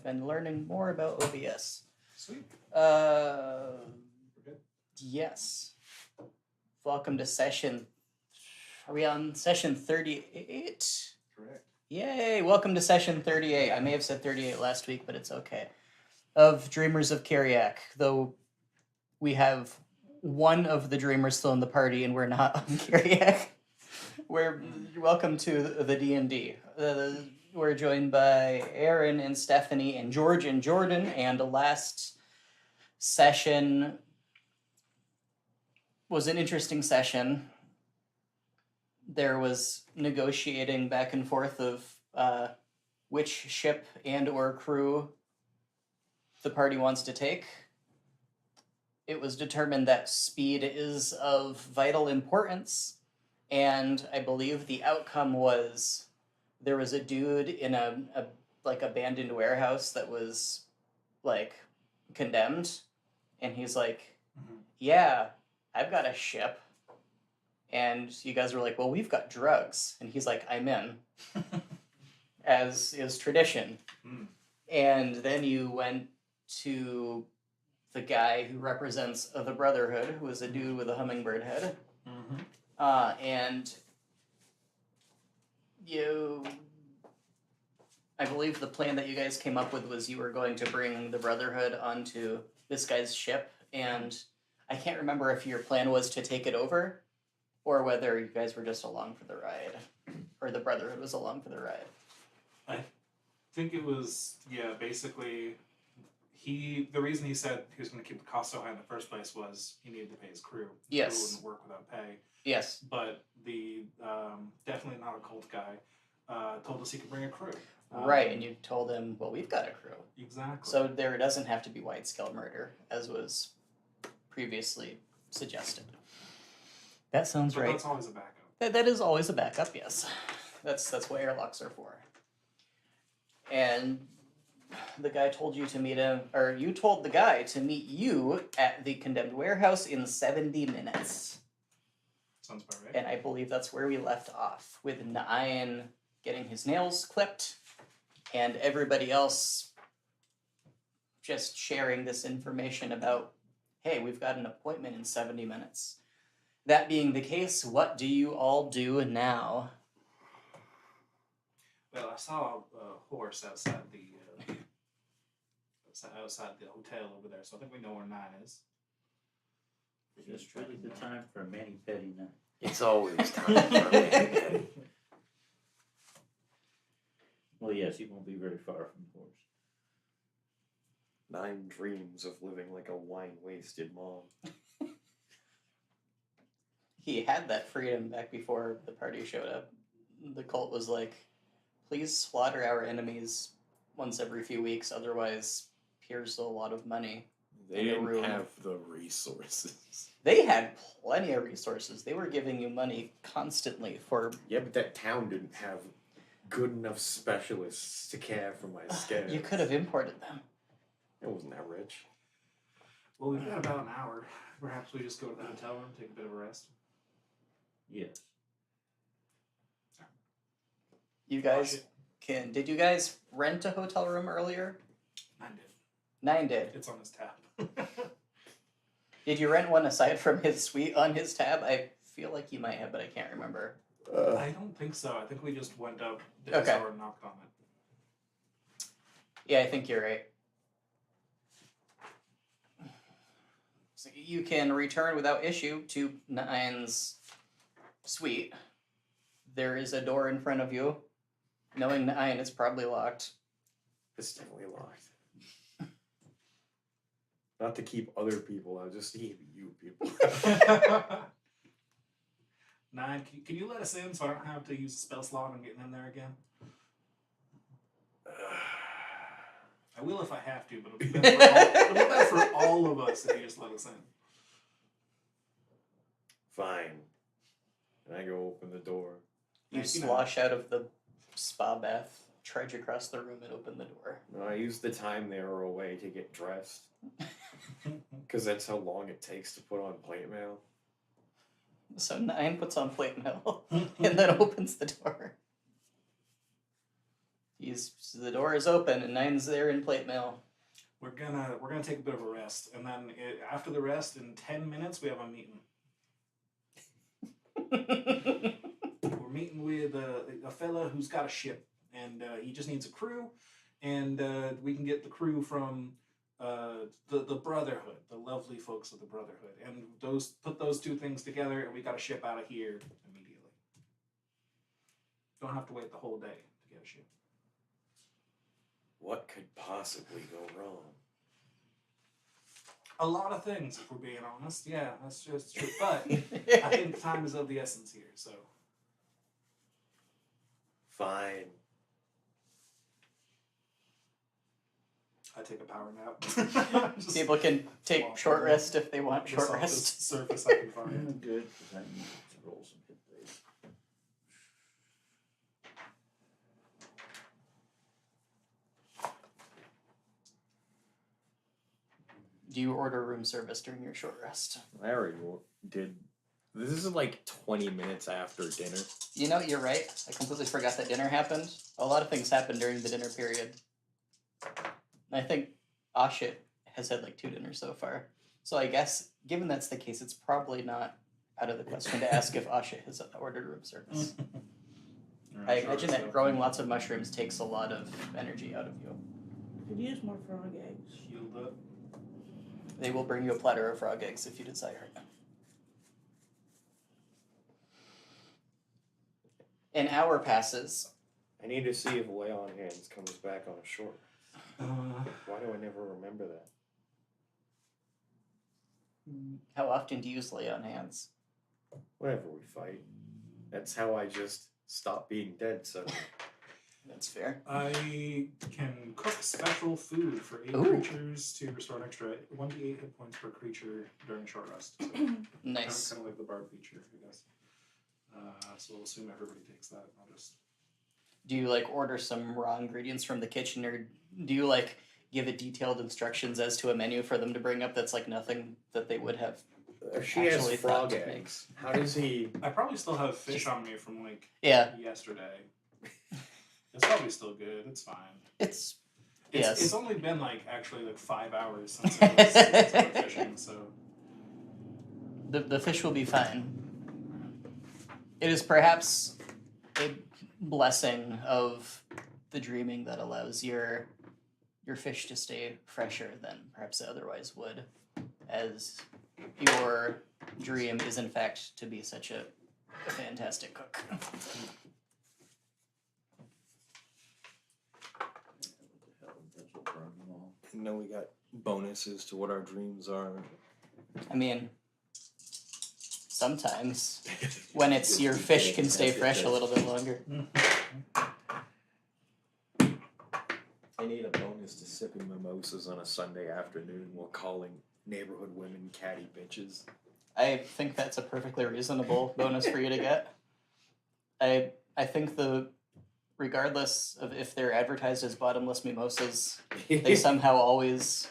I've been learning more about OBS. Sweet. We're good? Yes. Welcome to session. Are we on session 38? Correct. Yay! Welcome to session 38. I may have said 38 last week, but it's okay. Of Dreamers of Kiriak, though we have one of the Dreamers still in the party and we're not on Kiriak. Welcome to the D&D. We're joined by Aaron and Stephanie and George and Jordan, and last session was an interesting session. There was negotiating back and forth of which ship and or crew the party wants to take. It was determined that speed is of vital importance, and I believe the outcome was there was a dude in a abandoned warehouse that was like condemned, and he's like, yeah, I've got a ship. And you guys were like, well, we've got drugs. And he's like, I'm in, as is tradition. And then you went to the guy who represents the Brotherhood, who is a dude with a hummingbird head. And I believe the plan that you guys came up with was you were going to bring the Brotherhood onto this guy's ship. And I can't remember if your plan was to take it over, or whether you guys were just along for the ride, or the Brotherhood was along for the ride. I think it was, basically, the reason he said he was going to keep the cost so high in the first place was he needed to pay his crew. Yes. Crew wouldn't work without pay. Yes. But the, definitely not a cult guy, told us he could bring a crew. Right, and you told him, well, we've got a crew. Exactly. So there doesn't have to be wide-scale murder, as was previously suggested. That sounds right. That's always a backup. That is always a backup, yes. That's what airlocks are for. And the guy told you to meet him, or you told the guy to meet you at the condemned warehouse in 70 minutes. Sounds about right. And I believe that's where we left off, with Nine getting his nails clipped, and everybody else just sharing this information about, hey, we've got an appointment in 70 minutes. That being the case, what do you all do now? Well, I saw a horse outside the hotel over there, so I think we know where 9 is. It's really the time for a mani-pedi now. It's always time for a mani-pedi. Well, yes, he won't be very far from the horse. 9 dreams of living like a wine-wasted mom. He had that freedom back before the party showed up. The cult was like, please slaughter our enemies once every few weeks, otherwise here's a lot of money. They didn't have the resources. They had plenty of resources. They were giving you money constantly for... Yeah, but that town didn't have good enough specialists to care for my scabs. You could have imported them. It wasn't that rich. Well, we've got about an hour. Perhaps we just go to the hotel room, take a bit of a rest. Yes. You guys did you guys rent a hotel room earlier? 9 did. 9 did. It's on his tab. Did you rent one aside from his suite on his tab? I feel like you might have, but I can't remember. I don't think so. I think we just went up, did his door, and knocked on it. Yeah, I think you're right. So you can return without issue to 9's suite. There is a door in front of you. Knowing 9, it's probably locked. It's definitely locked. Not to keep other people out, just to keep you people out. 9, can you let us in so I don't have to use the spell slot and getting in there again? I will if I have to, but it'll be better for all of us if you just let us in. Fine. And I go open the door. You slosh out of the spa bath, trudge across the room, and open the door. No, I use the time they were away to get dressed. Because that's how long it takes to put on plate mail. So 9 puts on plate mail and then opens the door. The door is open and Nine's there in plate mail. We're gonna take a bit of a rest, and then after the rest, in 10 minutes, we have a meeting. We're meeting with a fella who's got a ship, and he just needs a crew, and we can get the crew from the Brotherhood, the lovely folks of the Brotherhood, and put those two things together, and we got a ship out of here immediately. Don't have to wait the whole day to get a ship. What could possibly go wrong? A lot of things, if we're being honest. Yeah, that's just true. But I think time is of the essence here, so. Fine. I take a power nap. Just People can take walk short over rest if they want the short softest rest. surface I can find. Good, because I need to roll some hit dice. Do you order room service during your short rest? I already did. This is like 20 minutes after dinner. You know, you're right. I completely forgot that dinner happened. A lot of things happened during the dinner period. And I think Ashit has had like 2 dinners so far. So I guess, given that's the case, it's probably not out of the question to ask if Ashit has ordered room service. I imagine that growing lots of mushrooms takes a lot of energy out of you. Could use more frog eggs. Healed up. They will bring you a platter of frog eggs if you desire. An hour passes. I need to see if Lay on Hands comes back on a short. Uh, Why do I never remember that? How often do you use lay on hands? Whenever we fight. That's how I just stop being dead suddenly. That's fair. I can cook special food for 8 Ooh. creatures to restore an extra 1d8 hit points per creature during short rest. So Nice. Kind of like the bard feature, I guess. So we'll assume everybody takes that. I'll just. Do you like order some raw ingredients from the kitchen, or do you like give it detailed instructions as to a menu for them to bring up that's like nothing that they would have? She has Actually frog thought to eggs. How does he? I probably still have fish on me from like Yeah, yesterday. It's probably still good. It's fine. it's It's, yes. it's only been like actually like 5 hours since I went fishing, so. The fish will be fine. It is perhaps a blessing of the dreaming that allows your fish to stay fresher than perhaps it otherwise would, as your dream is in fact to be such a fantastic cook. What the hell? That's what burned them all. And then we got bonuses to what our dreams are. I mean, sometimes when it's your fish can stay fresh a little bit longer. I need a bonus to sipping mimosas on a Sunday afternoon while calling neighborhood women catty bitches. I think that's a perfectly reasonable bonus for you to get. I think regardless of if they're advertised as bottomless mimosas, they somehow always,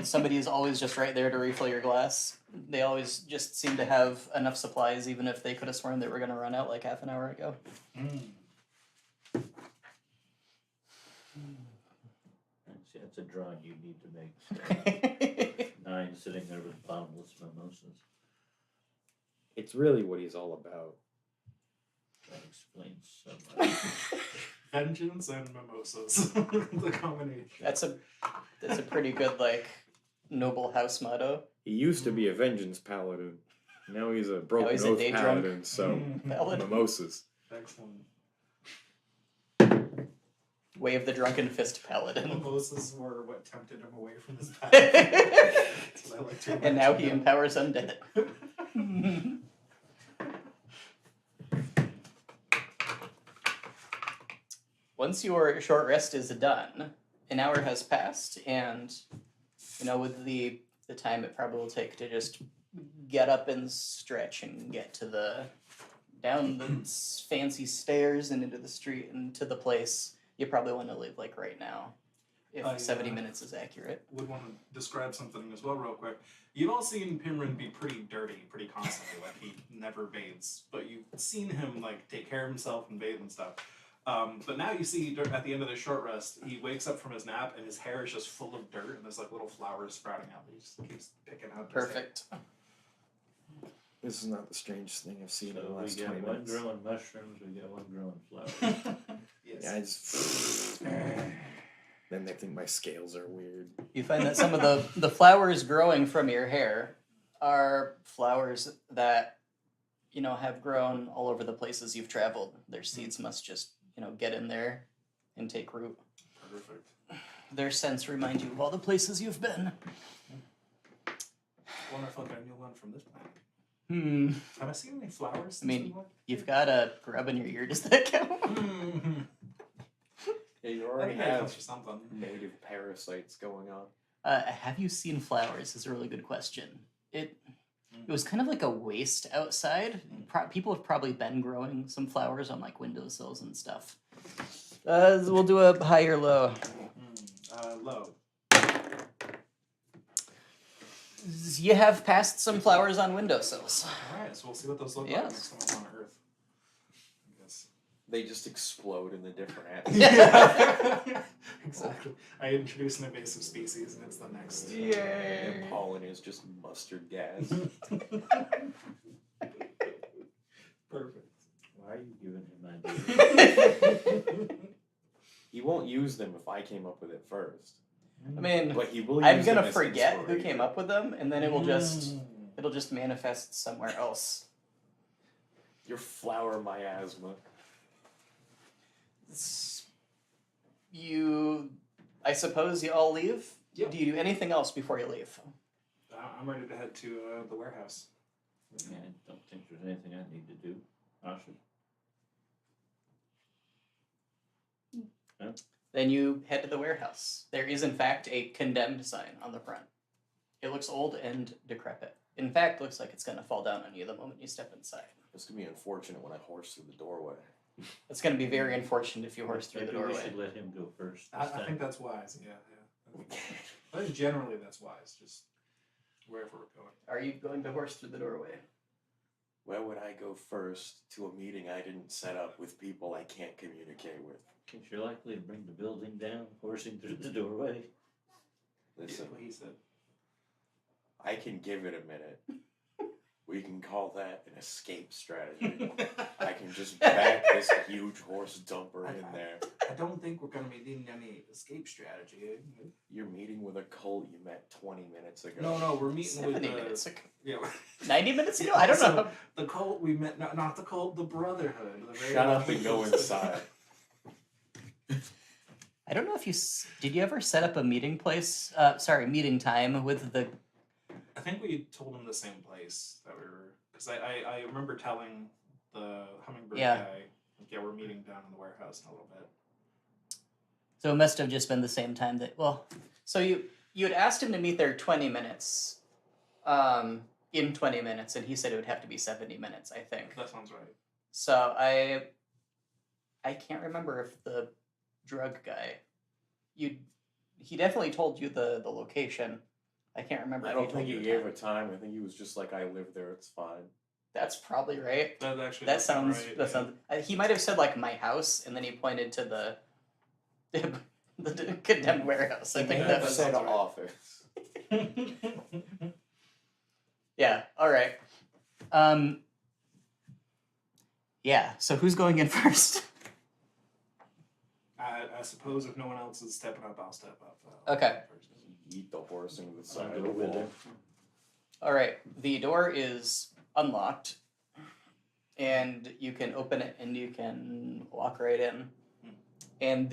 somebody is always just right there to refill your glass. They always just seem to have enough supplies, even if they could have sworn they were going to run out like half an hour ago. See, that's a drawing you need to make. 9 sitting there with bottomless mimosas. It's really what he's all about. That explains so much. Vengeance and mimosas. The combination. That's a pretty good like noble house motto. He used to be a vengeance paladin. Now he's a broken he's a oath day drunk paladin, so paladin. mimosas. Excellent. Wave the drunken fist paladin. Mimosas were what tempted him away from his path. That's what I like to And now he imagine. empowers undead. Once your short rest is done, an hour has passed, and with the time it probably will take to just get up and stretch and get to down the fancy stairs and into the street and to the place you probably want to leave like right now, if 70 minutes is accurate. Would want to describe something as well real quick. You've all seen Pimrin be pretty dirty pretty constantly, like he never bathes, but you've seen him like take care of himself and bathe and stuff. But now you see at the end of the short rest, he wakes up from his nap and his hair is just full of dirt and there's like little flowers sprouting out. He just keeps picking out. Perfect. This is not the strangest thing I've seen in the So we last got 20 one minutes. growing mushrums, we got one growing flowers. Yes. Yeah, I just. Then they think my scales are weird. You find that some of the flowers growing from your hair are flowers that, you know, have grown all over the places you've traveled. Their seeds must just, you know, get in there and take root. Perfect. Their scents remind you of all the places you've been. Wonder if I'll get a new one from this plant. Have I seen any flowers? Since I mean, we went? You've got a grub in your ear. Does that count? Mhm. Yeah, you I already think that counts have for something. native parasites going on. Have you seen flowers? Is a really good question. It was kind of like a waste outside. People have probably been growing some flowers on like windowsills and stuff. We'll do a high or low. Low. You have passed some flowers on windowsills. All right, so we'll see what those look like Yes. next time I'm on Earth. I guess. They just explode in the different Yeah. Exactly. I introduce an invasive species, and it's the next. And pollen is just mustard gas. Perfect. Why are you giving him ideas? He won't use them if I came up with it first. I mean, But he will I'm use them gonna as forget who inspiration. came up with them, and then it'll just manifest somewhere else. Your flower miasma. I suppose you all leave. Yep. Do you do anything else before you leave? I'm ready to head to the warehouse. Yeah, I don't think there's anything I need to do. Asha? Then you head to the warehouse. There is, in fact, a condemned sign on the front. It looks old and decrepit. In fact, looks like it's going to fall down on you the moment you step inside. It's gonna be unfortunate when I horse through the doorway. It's going to be very unfortunate if you horse through the Maybe we doorway. should let him go first. I this time. think that's wise. Yeah. I think generally that's wise. Just wherever we're going. Are you going to horse through the doorway? Where would I go first to a meeting I didn't set up with people I can't communicate with? Think you're likely to bring the building down, horsing through the doorway? Listen, What he said. I can give it a minute. We can call that an escape strategy. I can just back this huge horse dumper in there. I don't think we're gonna be needing any escape strategy. You're meeting with a cult you met 20 minutes ago. No, we're meeting with 70 the minutes ago. yeah, 90 minutes ago? Yeah, I don't so- know. the cult we met. No, not the cult. The Brotherhood. The very Shut up lucky and go folks. inside. I don't know if did you ever set up a meeting meeting time with the I think we told him the same place that we were, because I remember telling the hummingbird Yeah. guy, like, yeah, we're meeting down in the warehouse in a little bit. So it must have just been the same time that so you had asked him to meet there 20 minutes. In 20 minutes, and he said it would have to be 70 minutes, I think. That sounds right. So I can't remember if the drug guy he definitely told you the location. I can't remember I if don't he told think he you the gave time. a time. I think he was just like, I live there, it's fine. That's probably right. That actually That does sound sounds right. that sounds he might have said like my house, and then he pointed to the condemned warehouse. I He may think have that was said sounds right. office. yeah. All right. Yeah. So who's going in first? I suppose if no one else is stepping up, I'll step up. Okay. Eat the horse into the I'll side go of the with wall. him. All right. The door is unlocked, and you can open it, and you can walk right in. And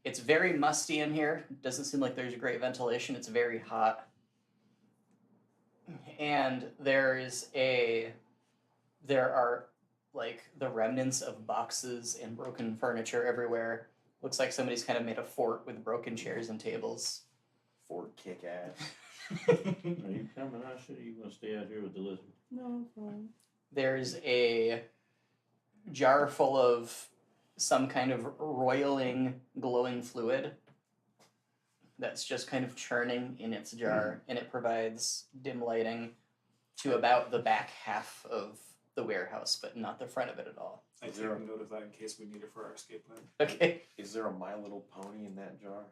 it's very musty in here. Doesn't seem like there's great ventilation. It's very hot. And there are like the remnants of boxes and broken furniture everywhere. Looks like somebody's kind of made a fort with broken chairs and tables. Ford kick ass. Are you coming, Asha? Or you gonna stay out here with the lizard? No, fine. There's a jar full of some kind of roiling, glowing fluid that's just kind of churning in its jar, and it provides dim lighting to about the back half of the warehouse, but not the front of it at all. I take Zero. note of that in case we need it for our escape plan. Okay. Is there a My Little Pony in that jar?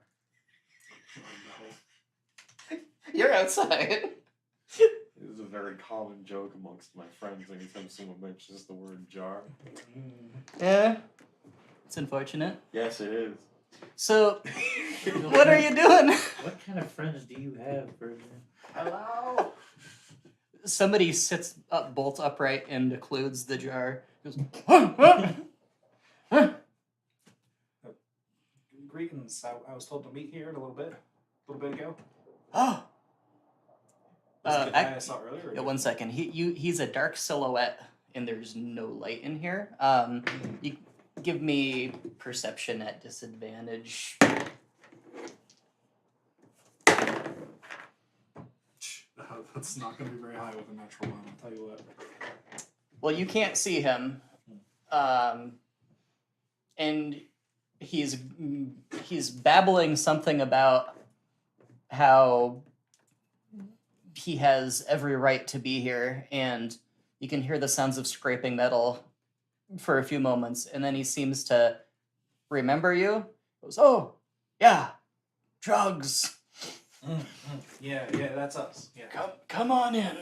Oh, You're outside. It is a very common joke amongst my friends anytime someone mentions the word jar. no. Yeah. It's unfortunate. Yes, it is. So, what are you doing? What kind of friends do you have, Virgin? Hello? Somebody sits up bolt upright and occludes the jar. Goes, Greetings. I was told to meet here in a little bit ago. oh. Was it the guy I ac- saw earlier? Yeah, 1 second. He's a dark silhouette, and there's no light in here. You give me perception at disadvantage. That's not going to be very high with a natural one, I'll tell you what. Well, you can't see him, and he's babbling something about how he has every right to be here, and you can hear the sounds of scraping metal for a few moments, and then he seems to remember you. Goes, oh, yeah, drugs. Yeah, that's us. Yeah. Come on in.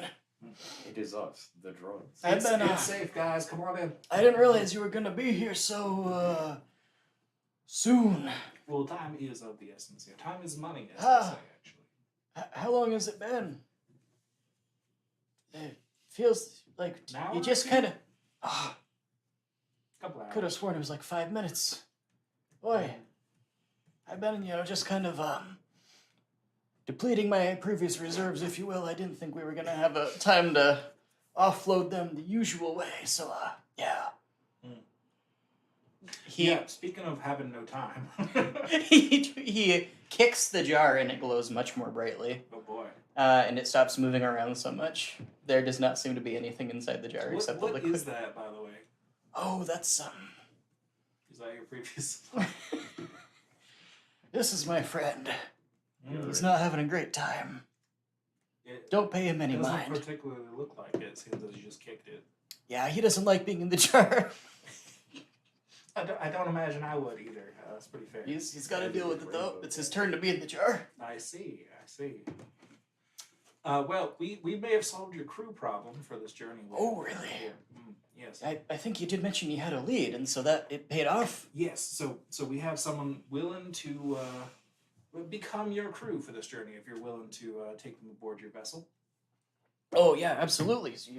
It is us, the drugs. I've been, It's safe, guys. Come on in. I didn't realize you were gonna be here so soon. Well, time is of the essence here. Time is money, as Ah. they say, actually. How long has it been? It feels like An hour you or just two? kind of. Couple hours. Could have sworn it was like 5 minutes. Boy, I've been, just kind of depleting my previous reserves, if you will. I didn't think we were gonna have a time to offload them the usual way. So, yeah. Yeah, speaking of having no time. He kicks the jar and it glows much more brightly. Oh boy. And it stops moving around so much. There does not seem to be anything inside the jar except the What liquid. is that, by the way? Oh, that's Is that your previous? This is my friend. Mm. He's not having a great time. It Don't pay him any doesn't mind. particularly look like it, seems as you just kicked it. Yeah, he doesn't like being in the jar. I don't imagine I would either. That's pretty fair. He's got to deal with it though. It's his turn to be in the jar. I see. Well, we may have solved your crew problem for this journey. Oh, really? Yes. I think you did mention you had a lead, and so that it paid off. Yes. So we have someone willing to become your crew for this journey if you're willing to take them aboard your vessel. Oh yeah, absolutely. So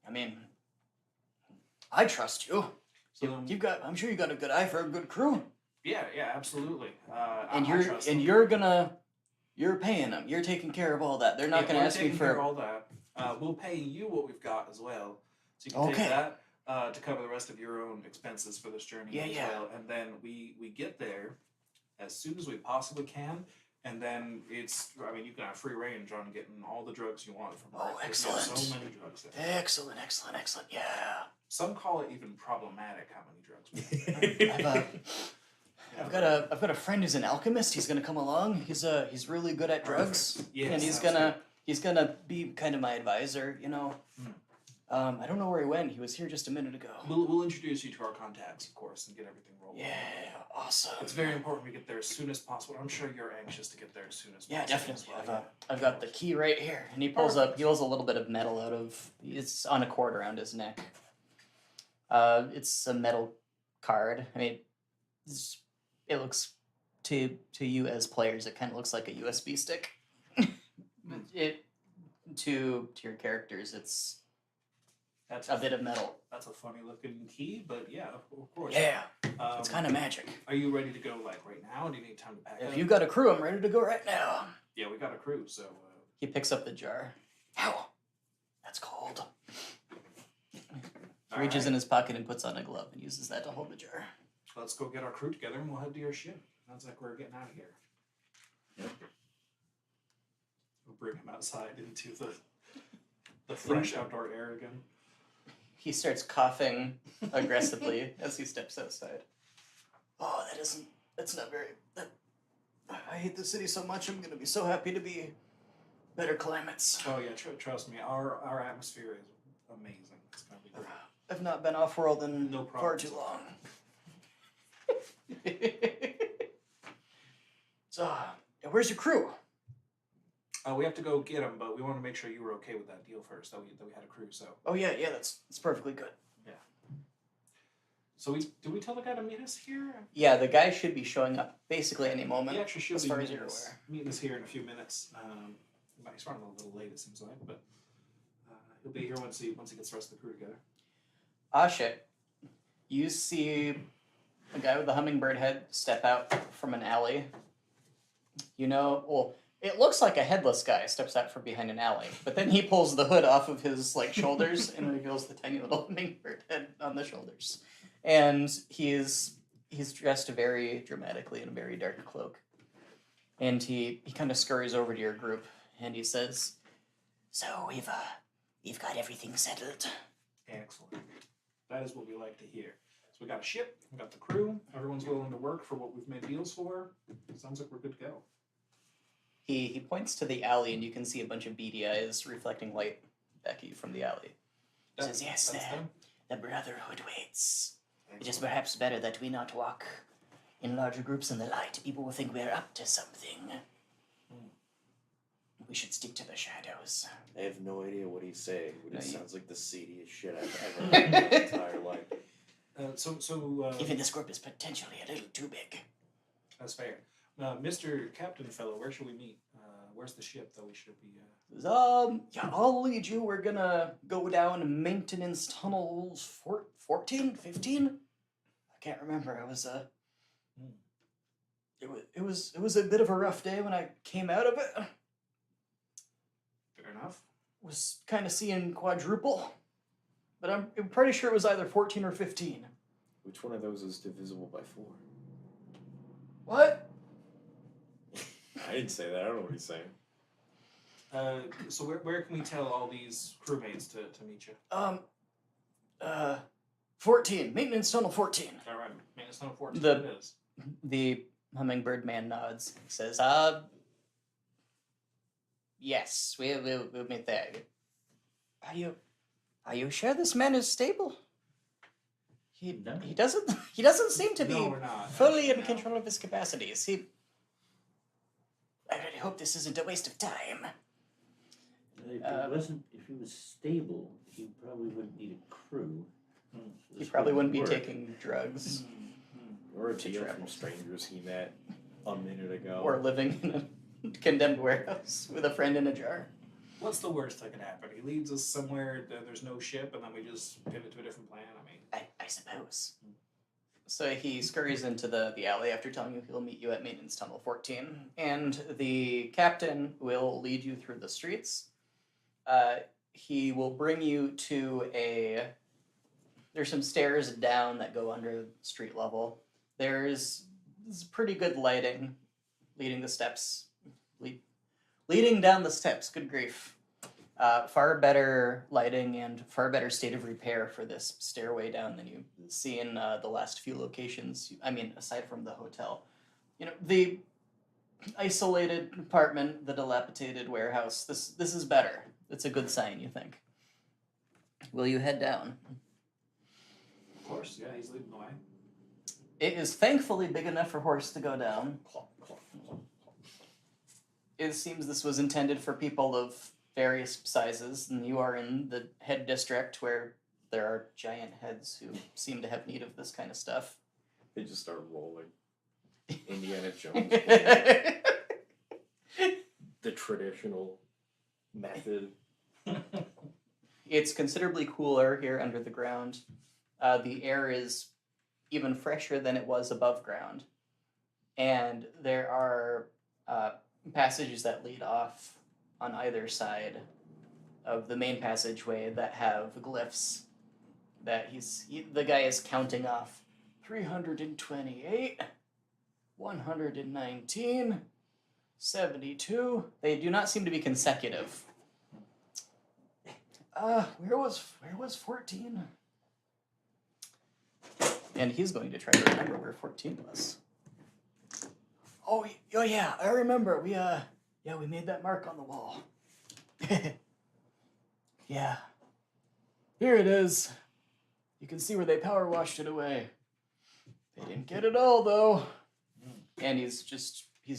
I mean, I trust you. So I'm sure you got a good eye for a good crew. yeah, absolutely. And I trust them. you're paying them. You're taking care of all that. They're not going to we're ask me taking care of for. all that. We'll pay you what we've got as well, so you can Okay. take that to cover the rest of your own expenses for this journey Yeah, as yeah. well. And then we get there as soon as we possibly can. And then you can have free range on getting all the drugs you want from Oh, Earth. We have excellent. So many drugs there. Excellent. Yeah. Some call it even problematic how many drugs we have. I've got a friend who's an alchemist. He's gonna come along. He's really good at drugs, Yes, and he's gonna be kind of my advisor. I don't know where he went. He was here just a minute ago. We'll introduce you to our contacts, of course, and get everything rolling. Yeah, awesome. It's very important we get there as soon as possible. I'm sure you're anxious to get there as soon as Yeah, possible. definitely. as well. I've got the key right here, and he pulls a little bit of metal out of. It's on a cord around his neck. It's a metal card. I mean, it looks to you as players, it kind of looks like a USB stick. To your characters, it's That's a bit of metal. That's a funny looking key, but yeah, of course. Yeah, it's kind of magic. Are you ready to go like right now? Or do you need time to pack up? If you got a crew, I'm ready to go right now. Yeah, we got a crew, so He picks up the jar. Ow, that's cold. Reaches in his pocket and puts on a glove and uses that to hold the jar. let's go get our crew together and we'll head to your ship. Sounds like we're getting out of here. Yep. We'll bring him outside into the fresh outdoor air again. He starts coughing aggressively as he steps outside. Oh, that's not very. I hate the city so much. I'm gonna be so happy to be better climates. Oh yeah, trust me, our atmosphere is amazing. It's gonna be great. I've not been off world in No far problem. too long. So, where's your crew? We have to go get them, but we want to make sure you were okay with that deal first. That we had a crew. Oh yeah, that's perfectly good. So did we tell the guy to meet us here? Yeah, the guy should be showing up basically any moment. He actually should as be far as meeting you're us, aware. meeting us here in a few minutes. He's running a little late, it seems like, but he'll be here once he gets the rest of the crew together. Ah shit. You see a guy with a hummingbird head step out from an alley. It looks like a headless guy steps out from behind an alley, but then he pulls the hood off of his shoulders and reveals the tiny little hummingbird head on the shoulders. And he's dressed very dramatically in a very dark cloak. And he kind of scurries over to your group and he says, "So we've got everything settled." Excellent. That is what we like to hear. So we got a ship, we got the crew, everyone's willing to work for what we've made deals for. Sounds like we're good to go. He points to the alley, and you can see a bunch of beady eyes reflecting light back at you from the alley. He says, "Yes, That's them. the Brotherhood waits. It is perhaps better that we not walk in larger groups in the light. People will think we're up to something. We should stick to the shadows." I have no idea what he's saying, but No, it you- sounds like the seediest shit I've ever heard in my entire life. Even this group is potentially a little too big. That's fair. Mr. Captain Fellow, where should we meet? Where's the ship that we should be? Yeah, I'll lead you. We're gonna go down maintenance tunnels 14, 15? I can't remember. It was a bit of a rough day when I came out of it. Fair enough. Was kind of seeing quadruple, but I'm pretty sure it was either 14 or 15. Which one of those is divisible by 4? What? I didn't say that. I don't know what he's saying. So where can we tell all these crewmates to meet you? 14. Maintenance tunnel 14. All right, maintenance tunnel 14 The- it is. The hummingbird man nods. He says, yes, we'll meet there. Are you sure this man is stable? No. He doesn't seem to be No, we're not. fully in No. control of his capacities. I really hope this isn't a waste of time. If he was stable, he probably wouldn't need a crew. So He this probably wouldn't be work. taking drugs Or a To deal travel. from strangers he met a minute ago. or living in a condemned warehouse with a friend in a jar. What's the worst that could happen? He leads us somewhere that there's no ship, and then we just pivot to a different plan. I mean, I suppose. So he scurries into the alley after telling you he'll meet you at maintenance tunnel 14, and the captain will lead you through the streets. He will bring you to there's some stairs down that go under street level. There's pretty good lighting leading the steps, leading down the steps. Good grief. Far better lighting and far better state of repair for this stairway down than you see in the last few locations. I mean, aside from the hotel. The isolated apartment, the dilapidated warehouse. This is better. It's a good sign, you think. Will you head down? of course, yeah, he's leading the way. It is thankfully big enough for horse to go down. It seems this was intended for people of various sizes, and you are in the head district where there are giant heads who seem to have need of this kind of stuff. They just start rolling. Indiana Jones. The traditional method. It's considerably cooler here under the ground. The air is even fresher than it was above ground. And there are passages that lead off on either side of the main passageway that have glyphs that the guy is counting off 328, 119, 72. They do not seem to be consecutive. Where was 14? And he's going to try to remember where 14 was. Oh yeah, I remember. We made that mark on the wall. Yeah. Here it is. You can see where they power washed it away. They didn't get it all, though. And he's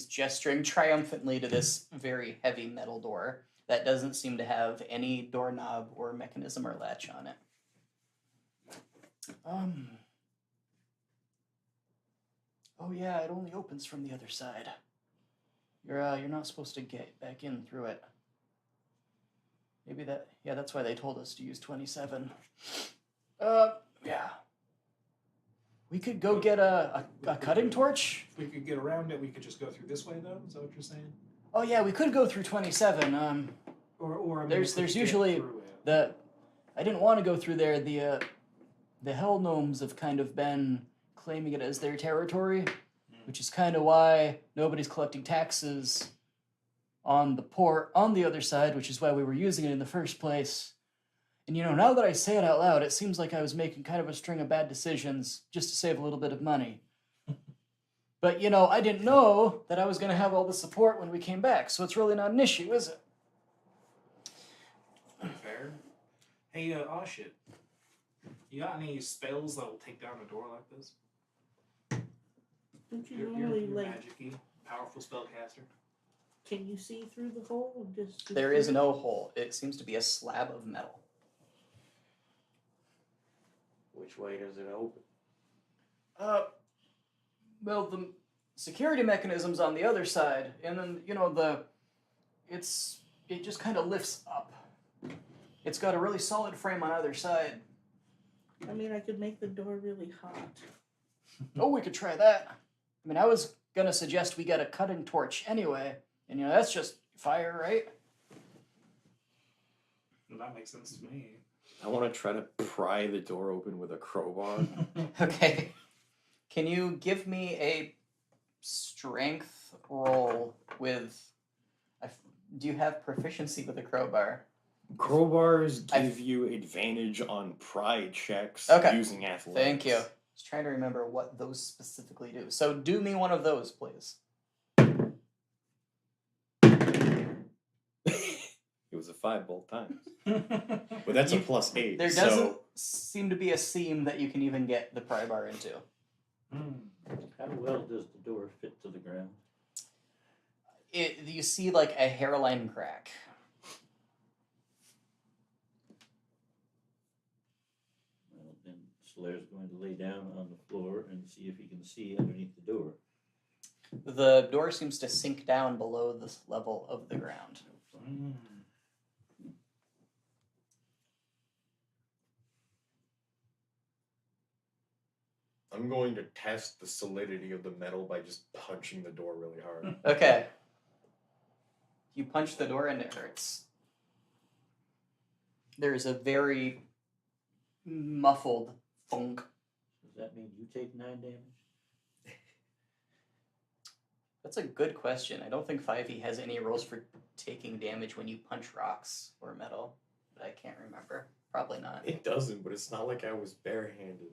gesturing triumphantly to this very heavy metal door that doesn't seem to have any doorknob or mechanism or latch on it. Oh yeah, it only opens from the other side. You're not supposed to get back in through it. Maybe that's why they told us to use 27. Yeah. We could go get a cutting torch. If we could get around it, we could just go through this way, though. Is that what you're saying? Oh yeah, we could go through 27. Or I mean, There's we could get usually through it. I didn't want to go through there. The hell gnomes have kind of been claiming it as their territory, which is kind of why nobody's collecting taxes on the port on the other side, which is why we were using it in the first place. And now that I say it out loud, it seems like I was making kind of a string of bad decisions just to save a little bit of money. But I didn't know that I was going to have all the support when we came back, so it's really not an issue, is it? Fair. Hey, shit. You got any spells that will take down a door like this? Don't you You're normally like? magic-y, powerful spellcaster. Can you see through the hole? Or just There is no hole. It seems to be a slab of metal. Which way does it open? Well, the security mechanism's on the other side, and then it just kind of lifts up. It's got a really solid frame on either side. I mean, I could make the door really hot. Oh, we could try that. I mean, I was gonna suggest we get a cutting torch anyway, and that's just fire, right? Well, that makes sense to me. I want to try to pry the door open with a crowbar. Okay. Can you give me a strength roll with? Do you have proficiency with a crowbar? Crowbars give you advantage on pry checks Okay. using athletics. Thank you. I was trying to remember what those specifically do. So do me one of those, please. It was a 5 both times. But that's a +8. There doesn't seem to be a seam that you can even get the pry bar into. How well does the door fit to the ground? You see like a hairline crack. Well, then Slayer's going to lay down on the floor and see if he can see underneath the door. The door seems to sink down below this level of the ground. I'm going to test the solidity of the metal by just punching the door really hard. Okay. You punch the door and it hurts. There's a very muffled thunk. Does that mean you take 9 damage? That's a good question. I don't think 5e has any rules for taking damage when you punch rocks or metal, but I can't remember. Probably not. It doesn't, but it's not like I was barehanded.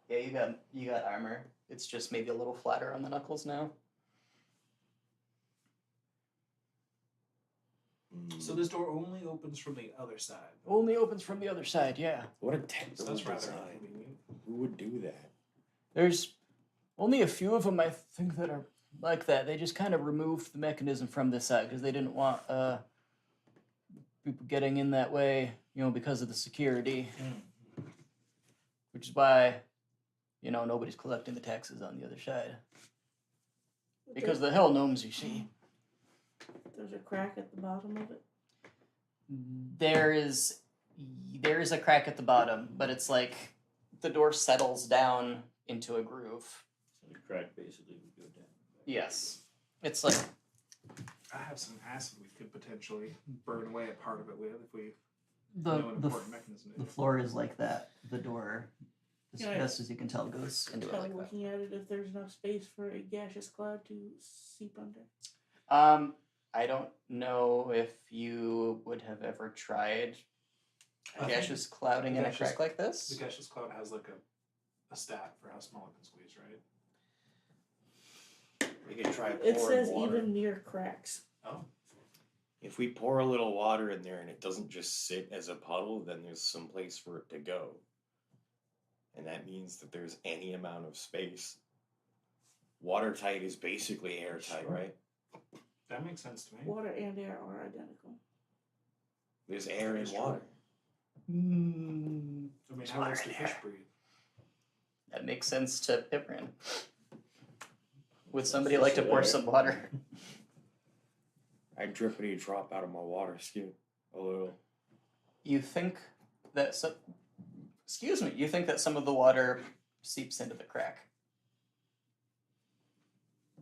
Yeah, you got armor. It's just maybe a little flatter on the knuckles now. So this door only opens from the other side. Only opens from the other side, yeah. What a So technical that's rather design. inconvenient. Who would do that? There's only a few of them, I think, that are like that. They just kind of removed the mechanism from this side because they didn't want people getting in that way, because of the security. Which is why, nobody's collecting the taxes on the other side. Because the hell gnomes, you see. There's a crack at the bottom of it. There is a crack at the bottom, but it's like the door settles down into a groove. So the crack basically would go down. Yes. It's like, I have some acid we could potentially burn away a part of it with if we the know an important mechanism. the floor is like that. The door, as Yeah, best as you can tell, goes into it Tell like that. looking at it if there's enough space for a gaseous cloud to seep under. I don't know if you would have ever tried I think gaseous clouding in a gaseous- crack like The this. gaseous cloud has like a stat for how small it can squeeze, right? We can try It pouring says water. even near cracks. Oh. If we pour a little water in there and it doesn't just sit as a puddle, then there's some place for it to go. And that means that there's any amount of space. Watertight is basically airtight, Sure. right? That makes sense to me. Water and air are identical. There's air That's in true. water. I mean, how else do water in fish there. breathe? That makes sense to Pipran. Would somebody like to pour some water? I drippity drop out of my water skin a little. You think that some... Excuse me. You think that some of the water seeps into the crack.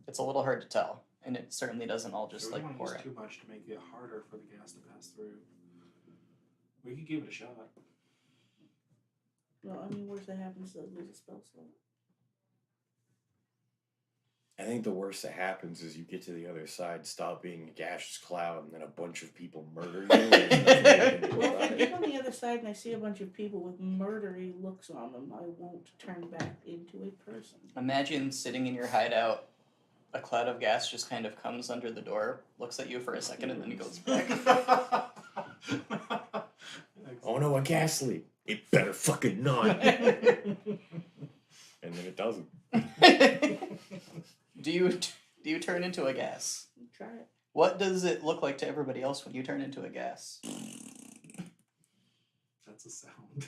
It's a little hard to tell, and it certainly doesn't all just So we like don't pour use in. too much to make it harder for the gas to pass through. We could give it a shot. Well, I mean, worst that happens is they'll lose a spell slot. I think the worst that happens is you get to the other side, stop being a gaseous cloud, and then a bunch of people murder you. And there's nothing you can do Well, if about I it. get on the other side and I see a bunch of people with murdery looks on them, I won't turn back into a person. Imagine sitting in your hideout, a cloud of gas just kind of comes under the door, looks at you for a second, and then he goes back. Oh no, a gas leak. It better fucking not. And then it doesn't. Do you turn into a gas? Try it. What does it look like to everybody else when you turn into a gas? That's a sound.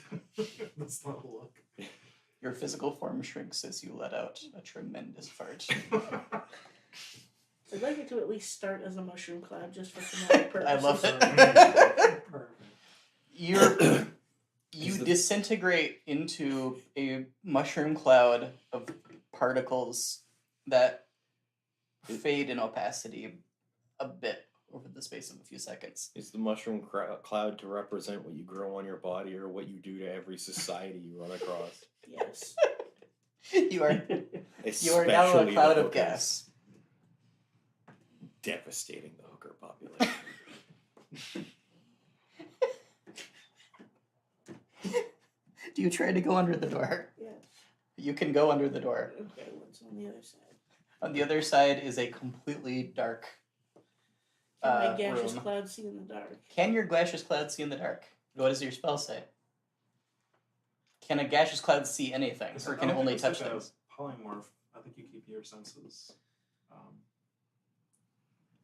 That's not a look. Your physical form shrinks as you let out a tremendous fart. I'd like it to at least start as a mushroom cloud just for thematic purposes. I love it. Perfect. You disintegrate into a mushroom cloud of particles that fade in opacity a bit over the space of a few seconds. Is the mushroom cloud to represent what you grow on your body or what you do to every society you run across? Yes. You are now a Especially the cloud of hookers. gas. Devastating the hooker population. Do you try to go under the door? Yes. You can go under the door. Okay, what's on the other side? On the other side is a completely dark Can my gaseous room. cloud see in the dark? Can your gaseous cloud see in the dark? What does your spell say? Can a gaseous cloud see anything, or can it only touch things? Polymorph. I think you keep your senses.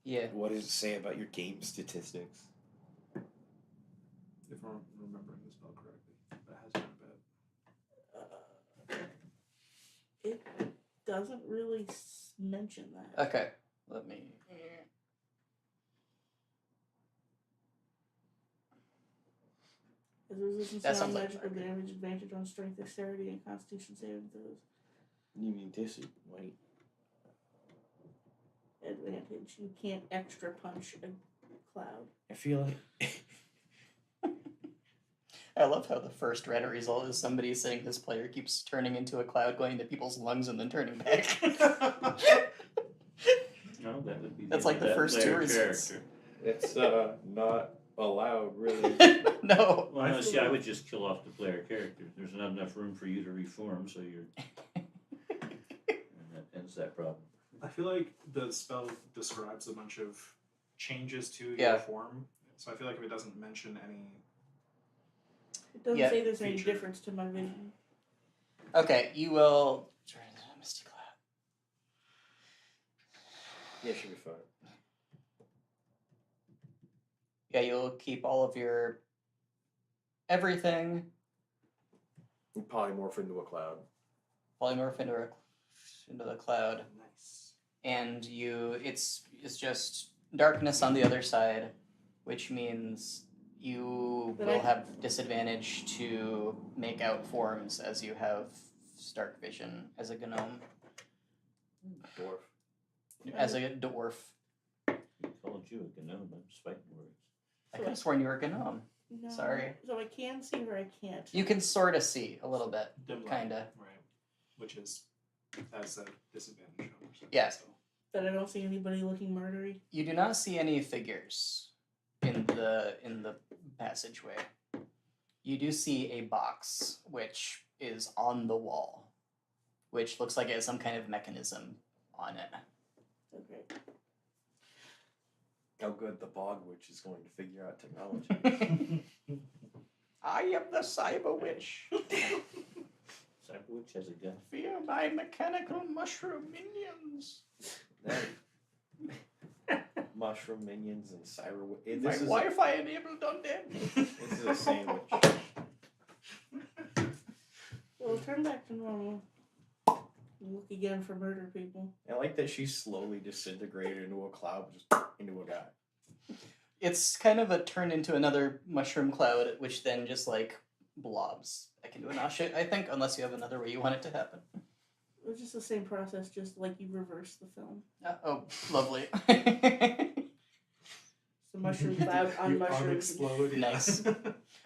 Yeah. What does it say about your game statistics? If I'm remembering the spell correctly, that has been a bit. It doesn't really mention that. Okay. Let me. As resistance That to sounds like non-magical damage, advantage on strength, dexterity, and constitution saving throws. You mean this? Wait. Advantage. You can't extra punch a cloud. I feel like I love how the first Reddit result is somebody saying this player keeps turning into a cloud, going into people's lungs, and then turning back. No, that would be. That's like the first two player results. character. it's not allowed, really. No. Well, no, see, I would just kill off the player character. There's not enough room for you to reform, so you're. And that ends that problem. I feel like the spell describes a bunch of changes to Yeah. your form, so I feel like if it doesn't mention any. It doesn't Yeah. say there's any Feature. difference to my vision. Okay, you will turn into a misty cloud. Yeah, should be fine. Yeah, you'll keep all of your everything, You polymorph into a cloud. polymorph into the cloud, Nice. and it's just darkness on the other side, which means you But will I- have disadvantage to make out forms as you have stark vision as a gnome, Dwarf. as a dwarf. I called you a gnome. I'm spiting words. I could have sworn you were a gnome. No. Sorry. So I can see or I can't. You can sort of see a little bit, Dim light, kinda. Right. Which is has a disadvantage on perception. Yeah. So. But I don't see anybody looking murdery. You do not see any figures in the passageway. You do see a box which is on the wall, which looks like it has some kind of mechanism on it. Okay. How good the bog witch is going to figure out technology. I am the cyber witch. Cyber Witch has a gun. Fear my mechanical mushroom minions. Mushroom minions and cyber witch. My This is Wi-Fi enabled undead. this is a sandwich. Well, turn back to normal. Look again for murder people. I like that she slowly disintegrated into a cloud, just into a guy. It's kind of a turn into another mushroom cloud, which then just like blobs back into an Asha, I think, unless you have another way you want it to happen. It was just the same process, just like you reverse the film. Oh, lovely. So mushroom cloud on You mushrooms. unexplode. Nice.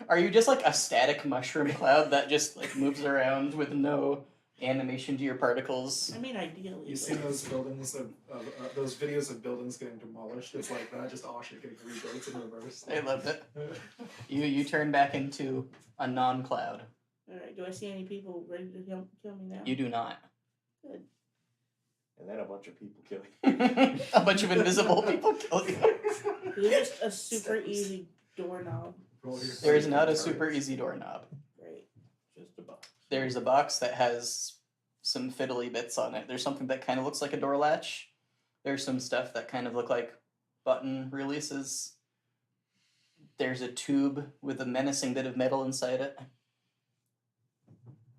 Are you just like a static mushroom cloud that just like moves around with no animation to your particles? I mean, ideally. You see those buildings those videos of buildings getting demolished? It's like that, just Osher getting rebuilt in reverse. I loved it. You turn back into a non-cloud. Alright, do I see any people ready to kill me now? You do not. And then a bunch of people kill you. A bunch of invisible people kill you. There's just a super easy doorknob. There is not a super easy doorknob. Great. Just a box. There's a box that has some fiddly bits on it. There's something that kind of looks like a door latch. There's some stuff that kind of look like button releases. There's a tube with a menacing bit of metal inside it.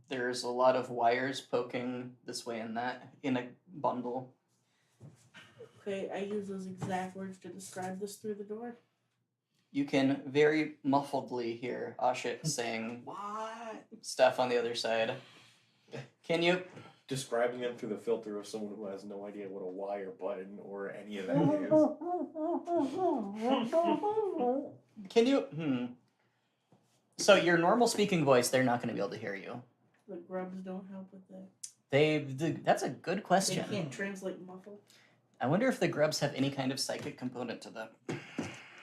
There's a lot of wires poking this way and that in a bundle. Okay, I use those exact words to describe this through the door. You can very muffledly hear Ashit saying What? stuff on the other side. Can you Describing them through the filter of someone who has no idea what a wire button or any of that is. Can you? So your normal speaking voice, they're not going to be able to hear you. The grubs don't help with that. That's a good They question. can't translate muffle. I wonder if the grubs have any kind of psychic component to them.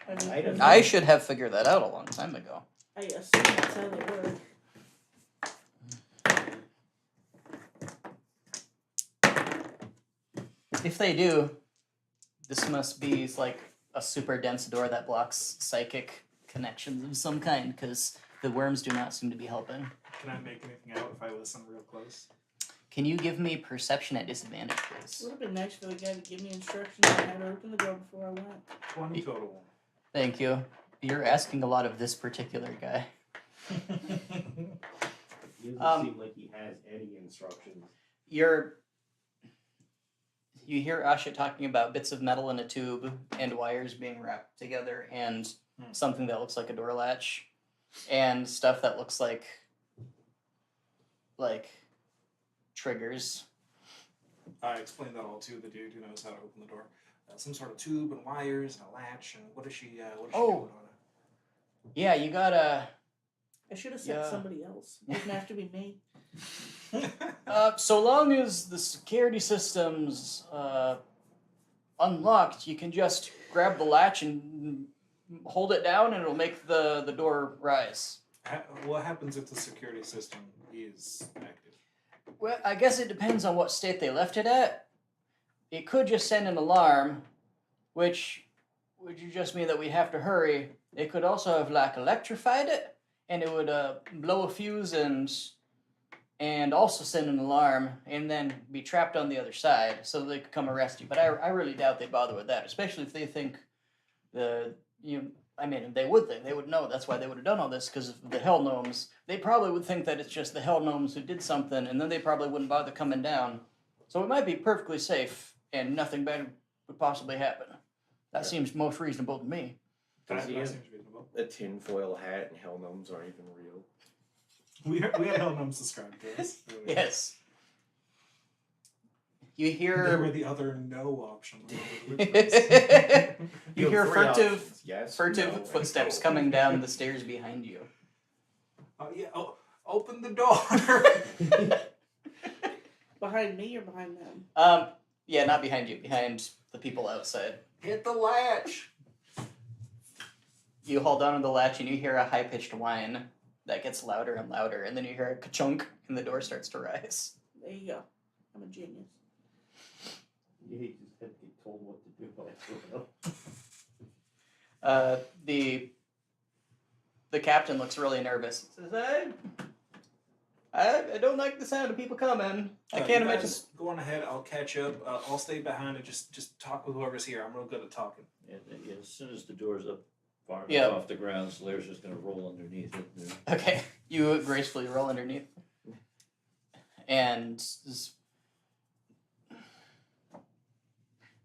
I don't know. I should have figured that out a long time ago. I assume that's how they work. If they do, this must be like a super dense door that blocks psychic connections of some kind, because the worms do not seem to be helping. Can I make anything out if I listen real close? Can you give me perception at disadvantage, It please? would have been nice for the guy to give me instructions on how to open the door before I went. 20 total. Thank you. You're asking a lot of this particular guy. He doesn't Um, seem like he has any instructions. You hear Asha talking about bits of metal in a tube and wires being wrapped together and something that looks like a door latch and stuff that looks like triggers. I explained that all to the dude who knows how to open the door. Some sort of tube and wires and a latch, and what is she doing on it? Yeah, you gotta. I should have said Yeah. somebody else. It didn't have to be me. So long as the security system's unlocked, you can just grab the latch and hold it down, and it'll make the door rise. What happens if the security system is active? Well, I guess it depends on what state they left it at. It could just send an alarm, which would just mean that we'd have to hurry. It could also have like electrified it, and it would blow a fuse and also send an alarm, and then be trapped on the other side, so they could come arrest you. But I really doubt they'd bother with that, especially if they think they would know. That's why they would have done all this, because of the hell gnomes. They probably would think that it's just the hell gnomes who did something, and then they probably wouldn't bother coming down. So it might be perfectly safe, and nothing bad would possibly happen. That seems most reasonable to me. Does he That have seems reasonable. a tinfoil hat and hell gnomes aren't even real? We had hell gnomes subscribed to us. Yes. You They hear were the other no option. you You hear have three furtive options. Yes, furtive no, and footsteps no. coming down the stairs behind you. Open the door. Behind me or behind them? Yeah, not behind you, behind the people outside. Hit the latch. You hold on to the latch and you hear a high-pitched whine that gets louder and louder, and then you hear a ka-chunk and the door starts to rise. There you go. I'm a genius. Yeah, he just had to be told what to do. I don't know. The captain looks really nervous. He says, I don't like the sound of people coming. I can't you imagine. guys go on ahead. I'll catch up. I'll stay behind and just talk with whoever's here. I'm real good at talking. And as soon as the door's up far enough Yeah. off the ground, Slair's just gonna roll underneath it. And Okay, you gracefully roll underneath. And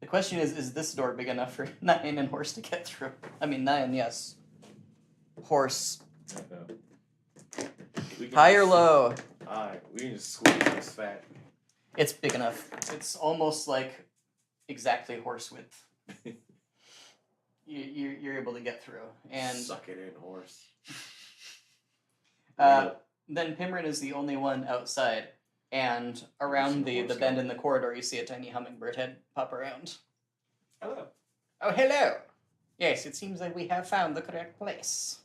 the question is this door big enough for Nyan and Horse to get through? I mean, Nyan, yes. Horse. okay. We can High or just- low? High. We can just squeeze this fat. It's big enough. It's almost like exactly horse width. You're able to get through. And Suck it in, horse. then Pimrin is the only one outside. And around the bend in the corridor, you see a tiny hummingbird head pop around. Hello. Oh, hello. Yes, it seems that we have found the correct place.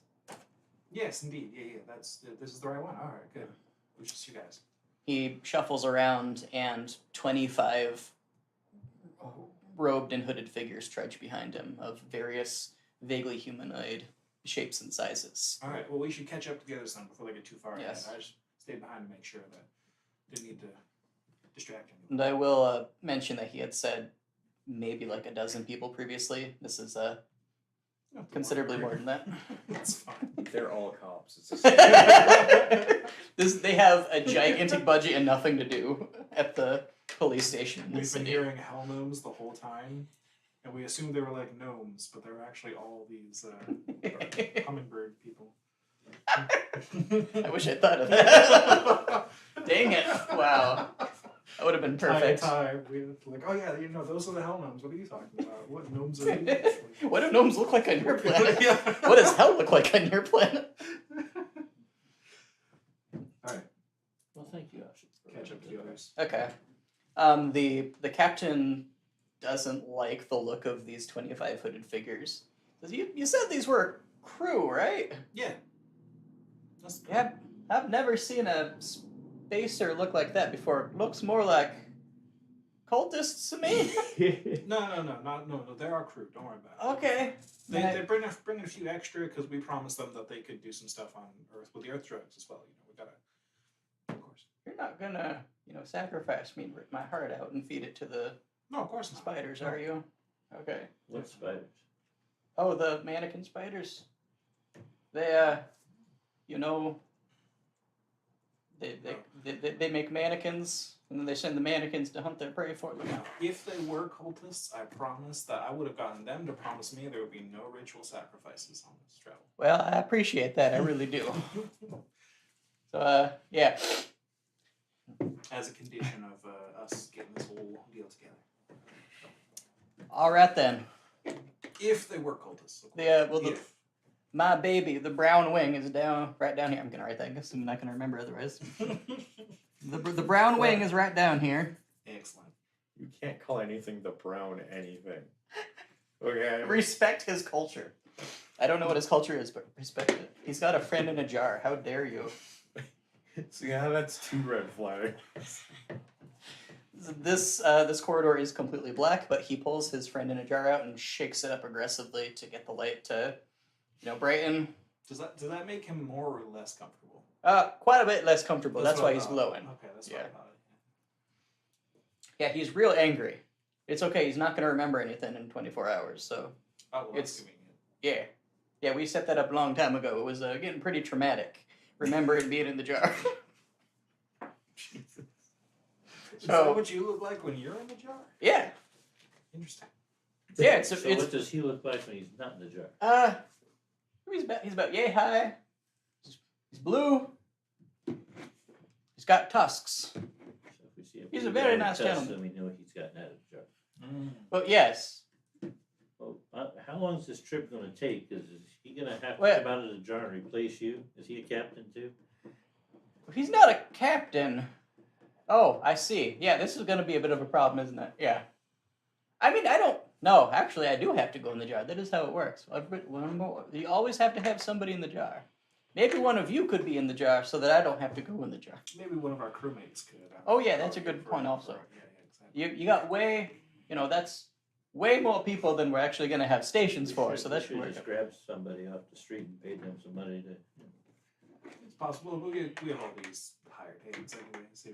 Yes, indeed. Yeah. This is the right one. All right, good. It was just you guys. He shuffles around, and 25 robed and hooded figures trudge behind him of various vaguely humanoid shapes and sizes. All right. Well, we should catch up together then before they get too far Yes. ahead. I just stayed behind to make sure that didn't need to distract anyone. And I will mention that he had said maybe like a dozen people previously. This is No, don't considerably worry. more than that. That's fine. They're all cops. It's just They have a gigantic budget and nothing to do at the police station in the We've been city. hearing hell gnomes the whole time, and we assumed they were like gnomes, but they were actually all these hummingbird people. I wish I thought of that. Dang it! Wow, that would have been perfect. We were like, oh yeah, those are the hell gnomes. What are you talking about? What gnomes are these? What do gnomes look like on your planet? Yeah. What does hell look like on your planet? All right, Well, thank you, Asha. for catch up to the others. Okay. The captain doesn't like the look of these 25 hooded figures. Says, You said these were crew, right? Yeah. That's Yeah, I've never seen a spacer look like that before. It looks more like cultists to me. No. They're our crew. Don't worry about it. Okay. They bring a few extra because we promised them that they could do some stuff on Earth with the Earth drugs as well. We gotta, of course. You're not gonna, sacrifice me and rip my heart out and feed it to the No, of course not. spiders, are you? Okay. What spiders? Oh, the mannequin spiders. They, they make mannequins, and then they send the mannequins to hunt their prey for them. Now, if they were cultists, I promise that I would have gotten them to promise me there would be no ritual sacrifices on this travel. Well, I appreciate that. I really do. So, yeah. As a condition of us getting this whole deal together. All right then. If they were cultists. Of course. Yeah, well, If. my baby, the brown wing, is right down here. I'm gonna write that, assuming I can remember otherwise. The brown wing is right down here. Excellent. you can't call anything the brown anything. Okay. Respect his culture. I don't know what his culture is, but respect it. He's got a friend in a jar. How dare you? So yeah, that's 2 red flags. This corridor is completely black, but he pulls his friend in a jar out and shakes it up aggressively to get the light to, brighten. Does that make him more or less comfortable? Quite a bit less comfortable. That's what why I he's thought. glowing. Okay, that's Yeah. what I thought. Yeah, he's real angry. It's okay. He's not going to remember anything in 24 hours. So Oh, well, It's- that's convenient. yeah, we set that up a long time ago. It was getting pretty traumatic. Remembering being in the jar. Is So- that what you look like when you're in the jar? Yeah, Interesting. yeah. So It's what does he look like when he's not in the jar? he's about yay high. He's blue. He's got tusks. So if we see He's a blue very guy nice with tusks, gentleman. Then we know he's gotten out of the jar. But yes, Well, how long is this trip going to take? Is he going to have to Well- come out of the jar and replace you? Is he a captain too? he's not a captain. Oh, I see. Yeah, this is going to be a bit of a problem, isn't it? Yeah. I mean, I don't. No, actually, I do have to go in the jar. That is how it works. You always have to have somebody in the jar. Maybe one of you could be in the jar so that I don't have to go in the jar. Maybe one of our crewmates could. Oh, yeah, that's a good point also. Yeah, exactly. You got way, that's way more people than we're actually going to have stations for, so that should we work. just grab somebody off the street and pay them some money to. It's possible. We have all these hired hands anyway. So.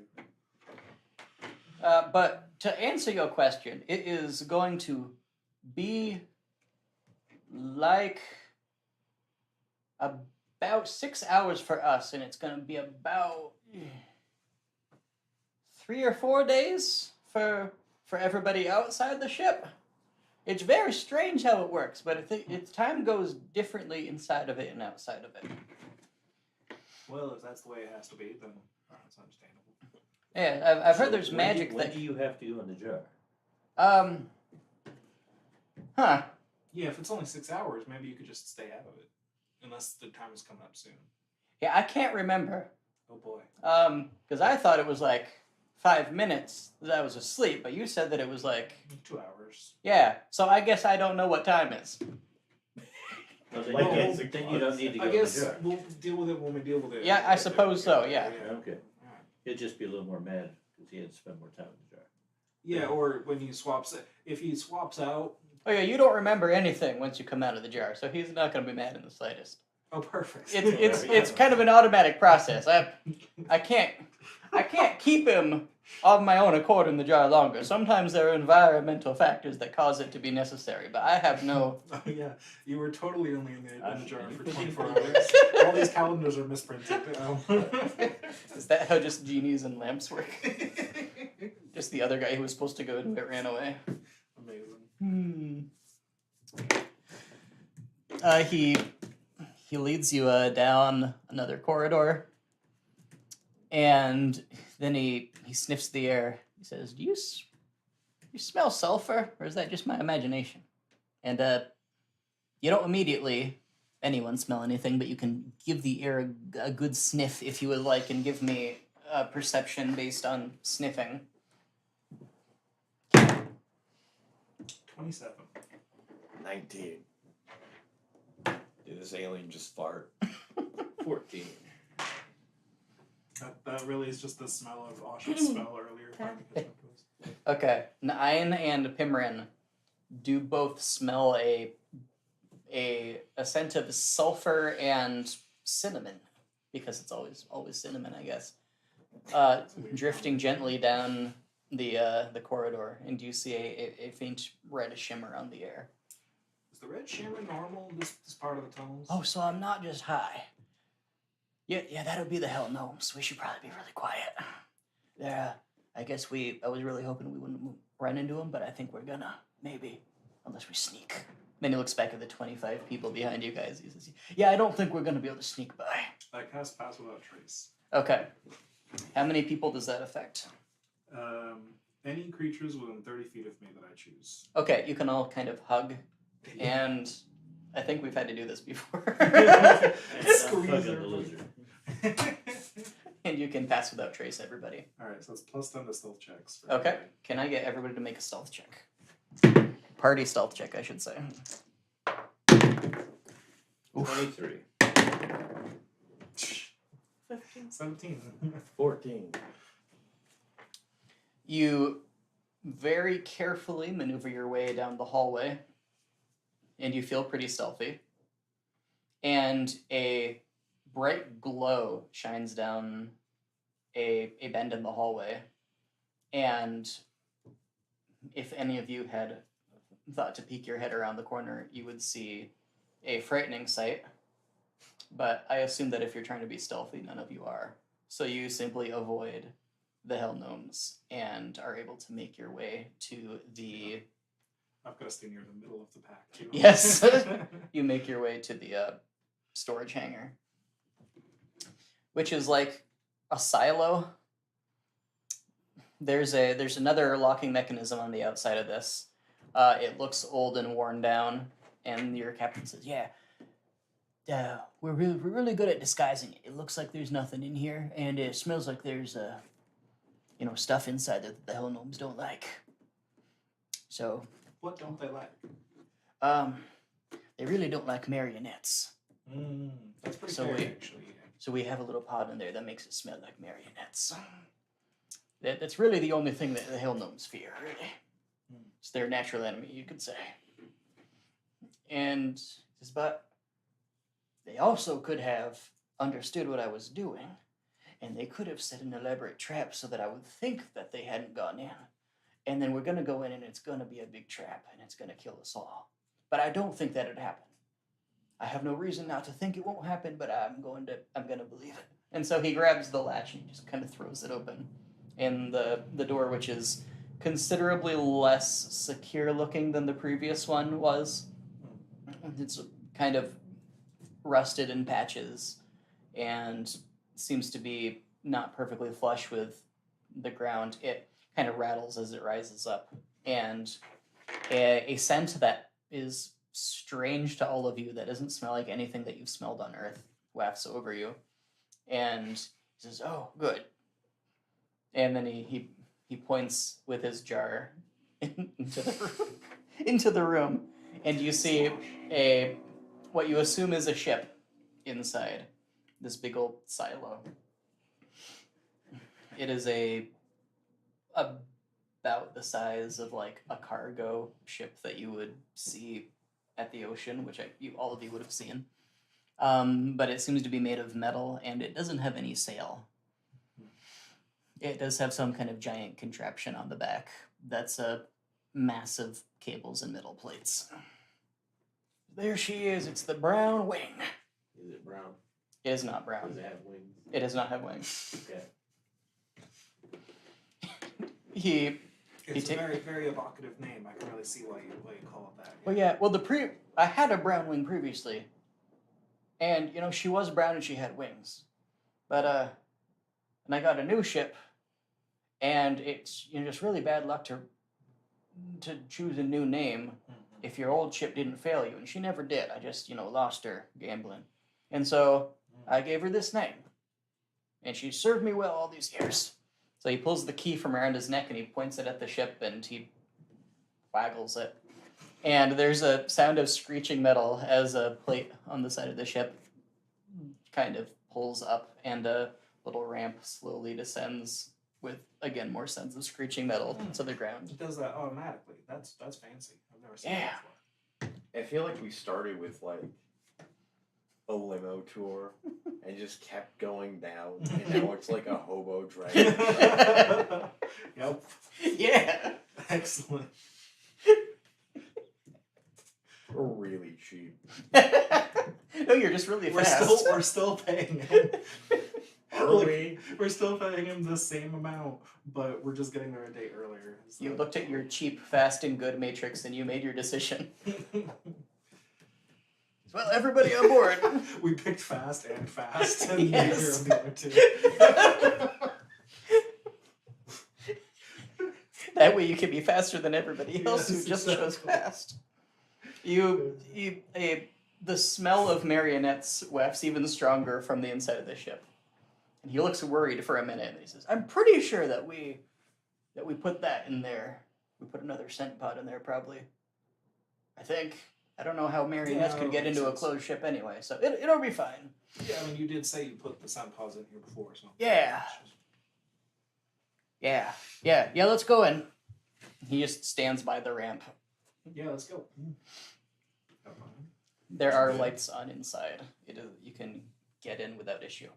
But to answer your question, it is going to be like about 6 hours for us, and it's going to be about 3 or 4 days for everybody outside the ship. It's very strange how it works, but its time goes differently inside of it and outside of it. Well, if that's the way it has to be, then that's understandable. Yeah, I've heard So there's magic when that. do you have to go in the jar? Huh. Yeah, if it's only 6 hours, maybe you could just stay out of it, unless the time is coming up soon. Yeah, I can't remember. Oh boy. Because I thought it was like 5 minutes that I was asleep, but you said that it was like 2 hours. yeah. So I guess I don't know what time is. Well, then, Like you, it's don't, then you don't need to go I in the guess jar. we'll deal with it when we deal with it. Yeah, I suppose so, yeah. Okay. He'll just be a little more mad because he had to spend more time in the jar. Yeah, or when he swaps it. If he swaps out. Oh yeah, you don't remember anything once you come out of the jar, so he's not going to be mad in the slightest. Oh, perfect. It's kind of an automatic process. I can't keep him of my own accord in the jar longer. Sometimes there are environmental factors that cause it to be necessary, but I have no. Oh, yeah, you were totally only in the jar for You 24 could- hours. All these calendars are misprinted. Is that how just genies and lamps work? Just the other guy who was supposed to go into it ran away. Amazing. He leads you down another corridor, and then he sniffs the air. He says, "Do you smell sulfur, or is that just my imagination?" And you don't immediately anyone smell anything, but you can give the air a good sniff if you would like, and give me a perception based on sniffing. 27. 19. Did this alien just fart? 14. That really is just the smell of Osh's spell earlier. Okay, Nine and Pimrin do both smell a scent of sulfur and cinnamon, because it's always cinnamon, I guess. Drifting gently down the corridor, and you see a faint red shimmer on the air. Is the red shimmer normal in this part of the tunnels? Oh, so I'm not just high. Yeah, that would be the hell gnomes. We should probably be really quiet. I guess I was really hoping we wouldn't run into them, but I think we're gonna, maybe, unless we sneak. Then he looks back at the 25 people behind you guys. He says, yeah, I don't think we're gonna be able to sneak by. I cast Pass Without Trace. Okay. How many people does that affect? Any creatures within 30 feet of me that I choose. Okay, you can all kind of hug, and I think we've had to do this before. And Squeeze I'm her. the lizard. And you can pass without trace, everybody. Alright, so it's plus 10 to stealth checks. For Okay. everybody. Can I get everybody to make a stealth check? Party stealth check, I should say. Oof. 23. 15. 17. 14. You very carefully maneuver your way down the hallway, and you feel pretty stealthy. And a bright glow shines down a bend in the hallway. And if any of you had thought to peek your head around the corner, you would see a frightening sight. But I assume that if you're trying to be stealthy, none of you are. So you simply avoid the hell gnomes and are able to make your way to the... I've got to stay near the middle of the pack, too. Yes. You make your way to the storage hangar, which is like a silo. There's another locking mechanism on the outside of this. It looks old and worn down, and your captain says, "Yeah, we're really good at disguising it. It looks like there's nothing in here, and it smells like there's stuff inside that the hell gnomes don't like. So, What don't they like? they really don't like marionettes. That's pretty So fair, we- actually. So we have a little pod in there that makes it smell like marionettes. That's really the only thing that the hell gnomes fear, really. It's their natural enemy, you could say. And he says, but they also could have understood what I was doing, and they could have set an elaborate trap so that I would think that they hadn't gone in. And then we're going to go in, and it's going to be a big trap, and it's going to kill us all. But I don't think that'd happen. I have no reason not to think it won't happen, but I'm going to believe it. And so he grabs the latch and he just kind of throws it open. And the door, which is considerably less secure looking than the previous one was, it's kind of rusted in patches and seems to be not perfectly flush with the ground. It kind of rattles as it rises up. And a scent that is strange to all of you, that doesn't smell like anything that you've smelled on Earth, wafts over you. And he says, oh, good. And then he points with his jar into the room, and you see what you assume is a ship inside this big old silo. It is about the size of like a cargo ship that you would see at the ocean, which all of you would have seen. But it seems to be made of metal, and it doesn't have any sail. It does have some kind of giant contraption on the back that's massive cables and metal plates. There she is. It's the Brown Wing. Is it brown? It is not brown. Does it have wings? It does not have wings. Okay. It's ta- a very, very evocative name. I can really see why you call it that. Well, yeah. Well, I had a brown wing previously, and she was brown and she had wings, but and I got a new ship, and it's just really bad luck to choose a new name if your old ship didn't fail you, and she never did. I just lost her gambling, and so I gave her this name, and she served me well all these years. So he pulls the key from around his neck and he points it at the ship and he waggles it. And there's a sound of screeching metal as a plate on the side of the ship kind of pulls up, and a little ramp slowly descends with, again, more sounds of screeching metal to the ground. It does that automatically. That's fancy. I've never seen Yeah. that before. I feel like we started with like a limo tour and just kept going down, and now it's like a hobo dragon. Yep. Yeah. Excellent. We're really cheap. No, you're just really We're fast. still paying him. Are we? We're still paying him the same amount, but we're just getting there a day earlier. So. You looked at your cheap, fast, and good matrix and you made your decision. Well, everybody on board. We picked fast and fast, and Yes. neither of the other two. That way you can be faster than everybody else Yes, who just chose exactly. fast. The smell of marionettes wafts even stronger from the inside of the ship. And he looks worried for a minute and he says, I'm pretty sure that we put that in there. We put another scent pod in there probably. I think. I don't know how marionettes Yeah, could get makes into sense. a closed ship anyway, so it'll be fine. Yeah, I mean, you did say you put the sound pause in here before, so. Yeah. Yeah, let's go in. He just stands by the ramp. Yeah, let's go. There are lights on inside. You can get in without issue.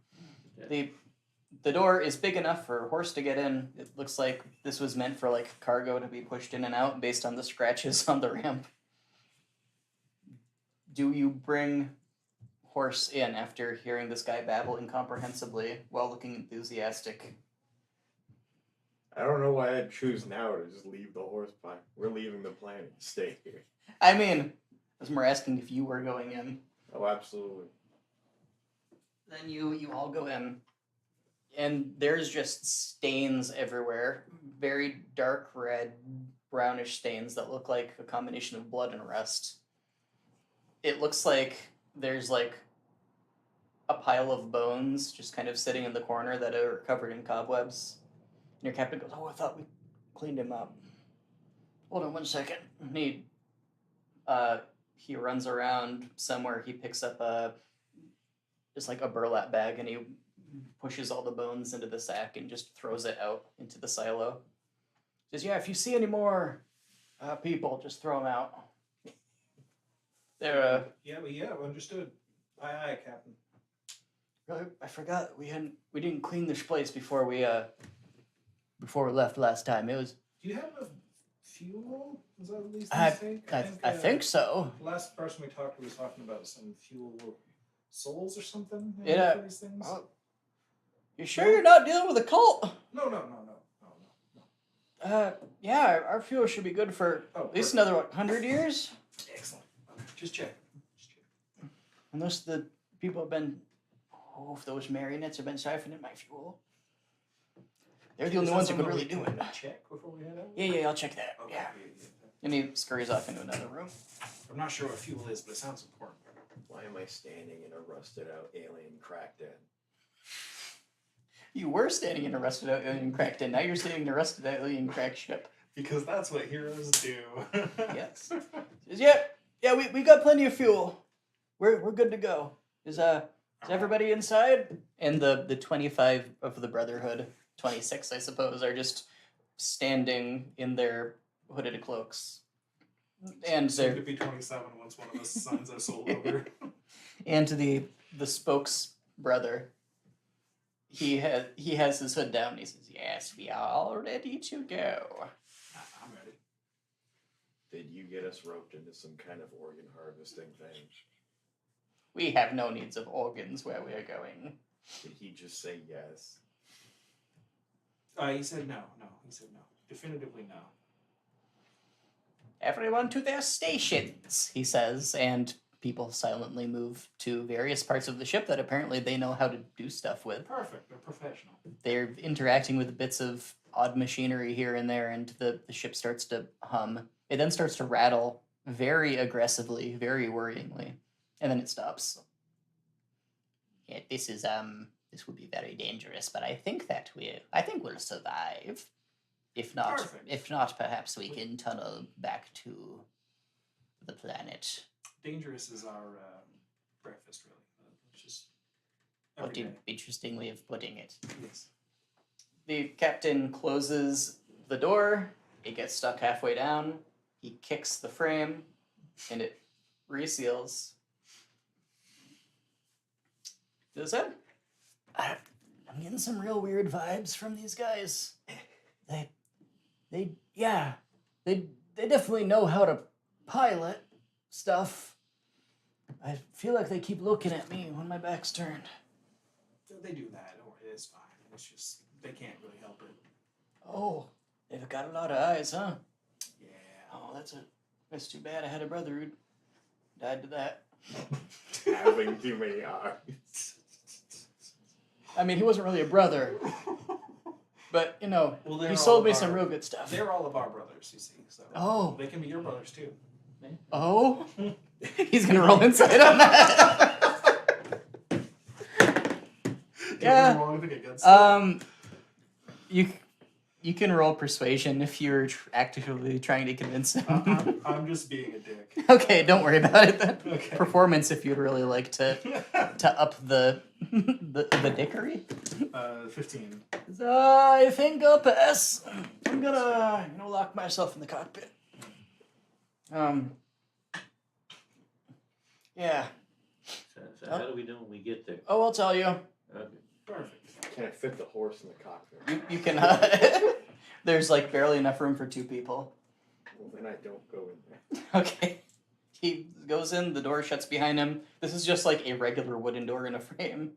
The door is big enough for a horse to get in. It looks like this was meant for like cargo to be pushed in and out based on the scratches on the ramp. Do you bring horse in after hearing this guy babble incomprehensibly while looking enthusiastic? I don't know why I'd choose now to just leave the horse behind. We're leaving the planet. Stay here. I mean, I was more asking if you were going in. Oh, absolutely. Then you all go in, and there's just stains everywhere. Very dark red, brownish stains that look like a combination of blood and rust. It looks like there's like a pile of bones just kind of sitting in the corner that are covered in cobwebs. And your captain goes, oh, I thought we cleaned him up. Hold on 1 second. And he runs around somewhere. He picks up just like a burlap bag, and he pushes all the bones into the sack and just throws it out into the silo. He says, yeah, if you see any more People, just throw them out. They're Yeah, understood. Aye, Captain. I forgot we didn't clean this place before we left last time. It was Do you have enough fuel? Is that what these I- things take? I think so. The last person we talked to was talking about some fuel souls or something. Yeah. For these things. You sure you're not dealing with a cult? No. Yeah, our fuel should be good for Oh, at least perfect. another 100 years. Excellent. Okay, just check. Unless the people have been, if those marionettes have been siphoning my fuel. They're the only ones who could really do it. Check before we head out. Yeah, I'll check that. Okay, Yeah. And he scurries off into another room. I'm not sure what fuel is, but it sounds important. Why am I standing in a rusted out alien crack den? You were standing in a rusted out alien crack den. Now you're standing in a rusted out alien crack ship. Because that's what heroes do. Yes. Says, yeah, we got plenty of fuel. We're good to go. Is everybody inside? And the 25 of the Brotherhood, 26 I suppose, are just standing in their hooded cloaks. And Soon they're to be 27 once one of us signs our soul over. and the spokes brother. He has his hood down. He says, "Yes, we are all ready to go." I'm ready. Did you get us roped into some kind of organ harvesting thing? We have no needs of organs where we are going. Did he just say yes? He said no. He said no. Definitively no. Everyone to their stations, he says, and people silently move to various parts of the ship that apparently they know how to do stuff with. Perfect. They're professional. They're interacting with bits of odd machinery here and there, and the ship starts to hum. It then starts to rattle very aggressively, very worryingly, and then it stops. Yeah, this would be very dangerous, but I think we'll survive. If not, perhaps we can tunnel back to the planet. Dangerous is our breakfast, really. It's just every What an day. interesting way of putting it. Yes. The captain closes the door. It gets stuck halfway down. He kicks the frame, and it reseals. Does it? I'm getting some real weird vibes from these guys. They definitely know how to pilot stuff. I feel like they keep looking at me when my back's turned. They do that, or it's fine. It's just, they can't really help it. Oh, they've got a lot of eyes, huh? Yeah. Oh, that's too bad. I had a brother who died to that. Having too many eyes. I mean, he wasn't really a brother, but Well, he they're sold all me of some our- real good stuff. They're all of our brothers, you see. So Oh. they can be your brothers too. Oh, he's gonna roll inside on that. Yeah. Wrong thing against You can roll persuasion if you're actively trying to convince him. I'm just being a dick. Okay, don't worry about it then. Okay. Performance if you'd really like to up the the dickery. 15. I think I'll pass. I'm gonna lock myself in the cockpit. Yeah. So how do we know when we get there? Oh, I'll tell you. Okay. Perfect. Can I fit the horse in the cockpit? You can. There's like barely enough room for two people. Well, then I don't go in there. Okay. He goes in. The door shuts behind him. This is just like a regular wooden door in a frame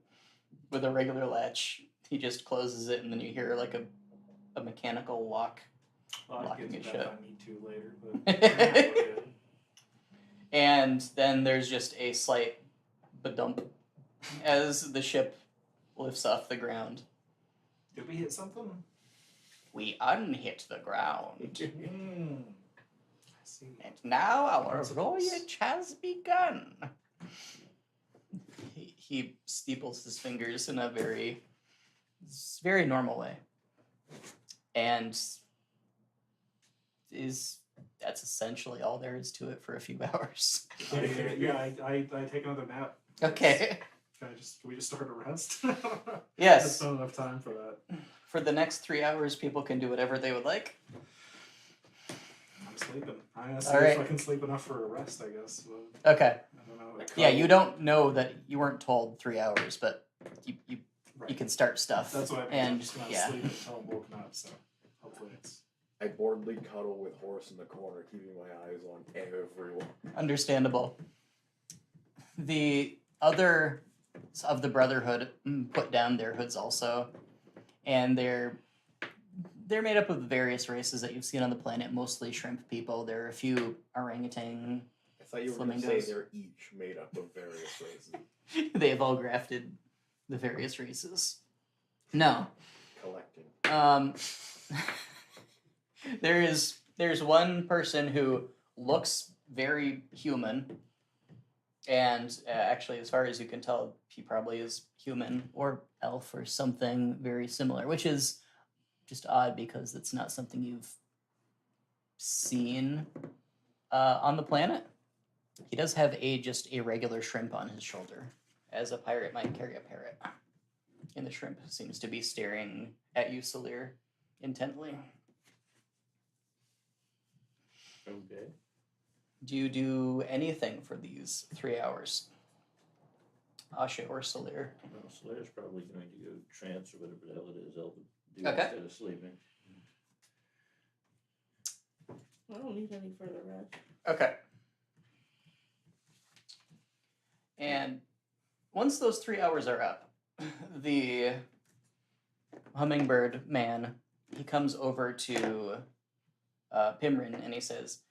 with a regular latch. He just closes it, and then you hear like a mechanical lock. I'll Locking get it to shut. that if I need to later, but And then there's just a slight badump as the ship lifts off the ground. did we hit something? We unhit the ground. I see. And now our Principles. voyage has begun. He steeples his fingers in a very normal way. And that's essentially all there is to it for a few hours. I take another nap. Okay. Can we just start a rest? Yes. That's not enough time for that. For the next 3 hours, people can do whatever they would like. I'm just sleeping. I'm gonna see All right. if I can sleep enough for a rest, I guess. But Okay. I don't know. Yeah, you don't know that you weren't told 3 hours, but you Right. can start stuff. That's what I mean. And I'm just gonna yeah. sleep until I'm woken up. So hopefully it's. I boredly cuddle with Horse in the corner, keeping my eyes on everyone. Understandable. The other of the Brotherhood put down their hoods also, and they're made up of various races that you've seen on the planet, mostly shrimp people. There are a few orangutan. I thought you were going to say Flamingos. they're each made up of various races. They have all grafted the various races. No. Collecting. There's one person who looks very human, and actually, as far as you can tell, he probably is human or elf or something very similar, which is just odd because it's not something you've seen on the planet. He does have just a regular shrimp on his shoulder, as a pirate might carry a parrot. And the shrimp seems to be staring at you, Salir, intently. Okay. Do you do anything for these 3 hours? Asha or Salir? Well, Slayer's probably going to go trance or whatever the hell it is they'll do Okay. instead of sleeping. I don't need any further rest. Okay. And once those 3 hours are up, the hummingbird man, he comes over to Pimrin and he says,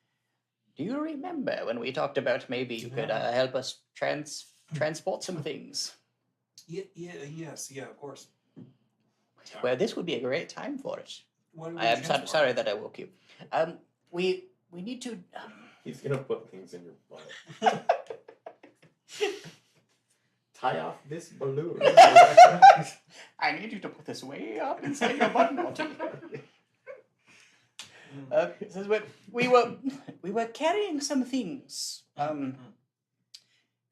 "Do you remember when we talked about maybe you could help us transport some things? Yes, of course. Well, this would be a great time for it. What do we I am transport? sorry that I woke you. We need to. He's going to put things in your butt. Tie off this balloon. I need you to put this way up inside your butt, Morty." It says we were carrying some things,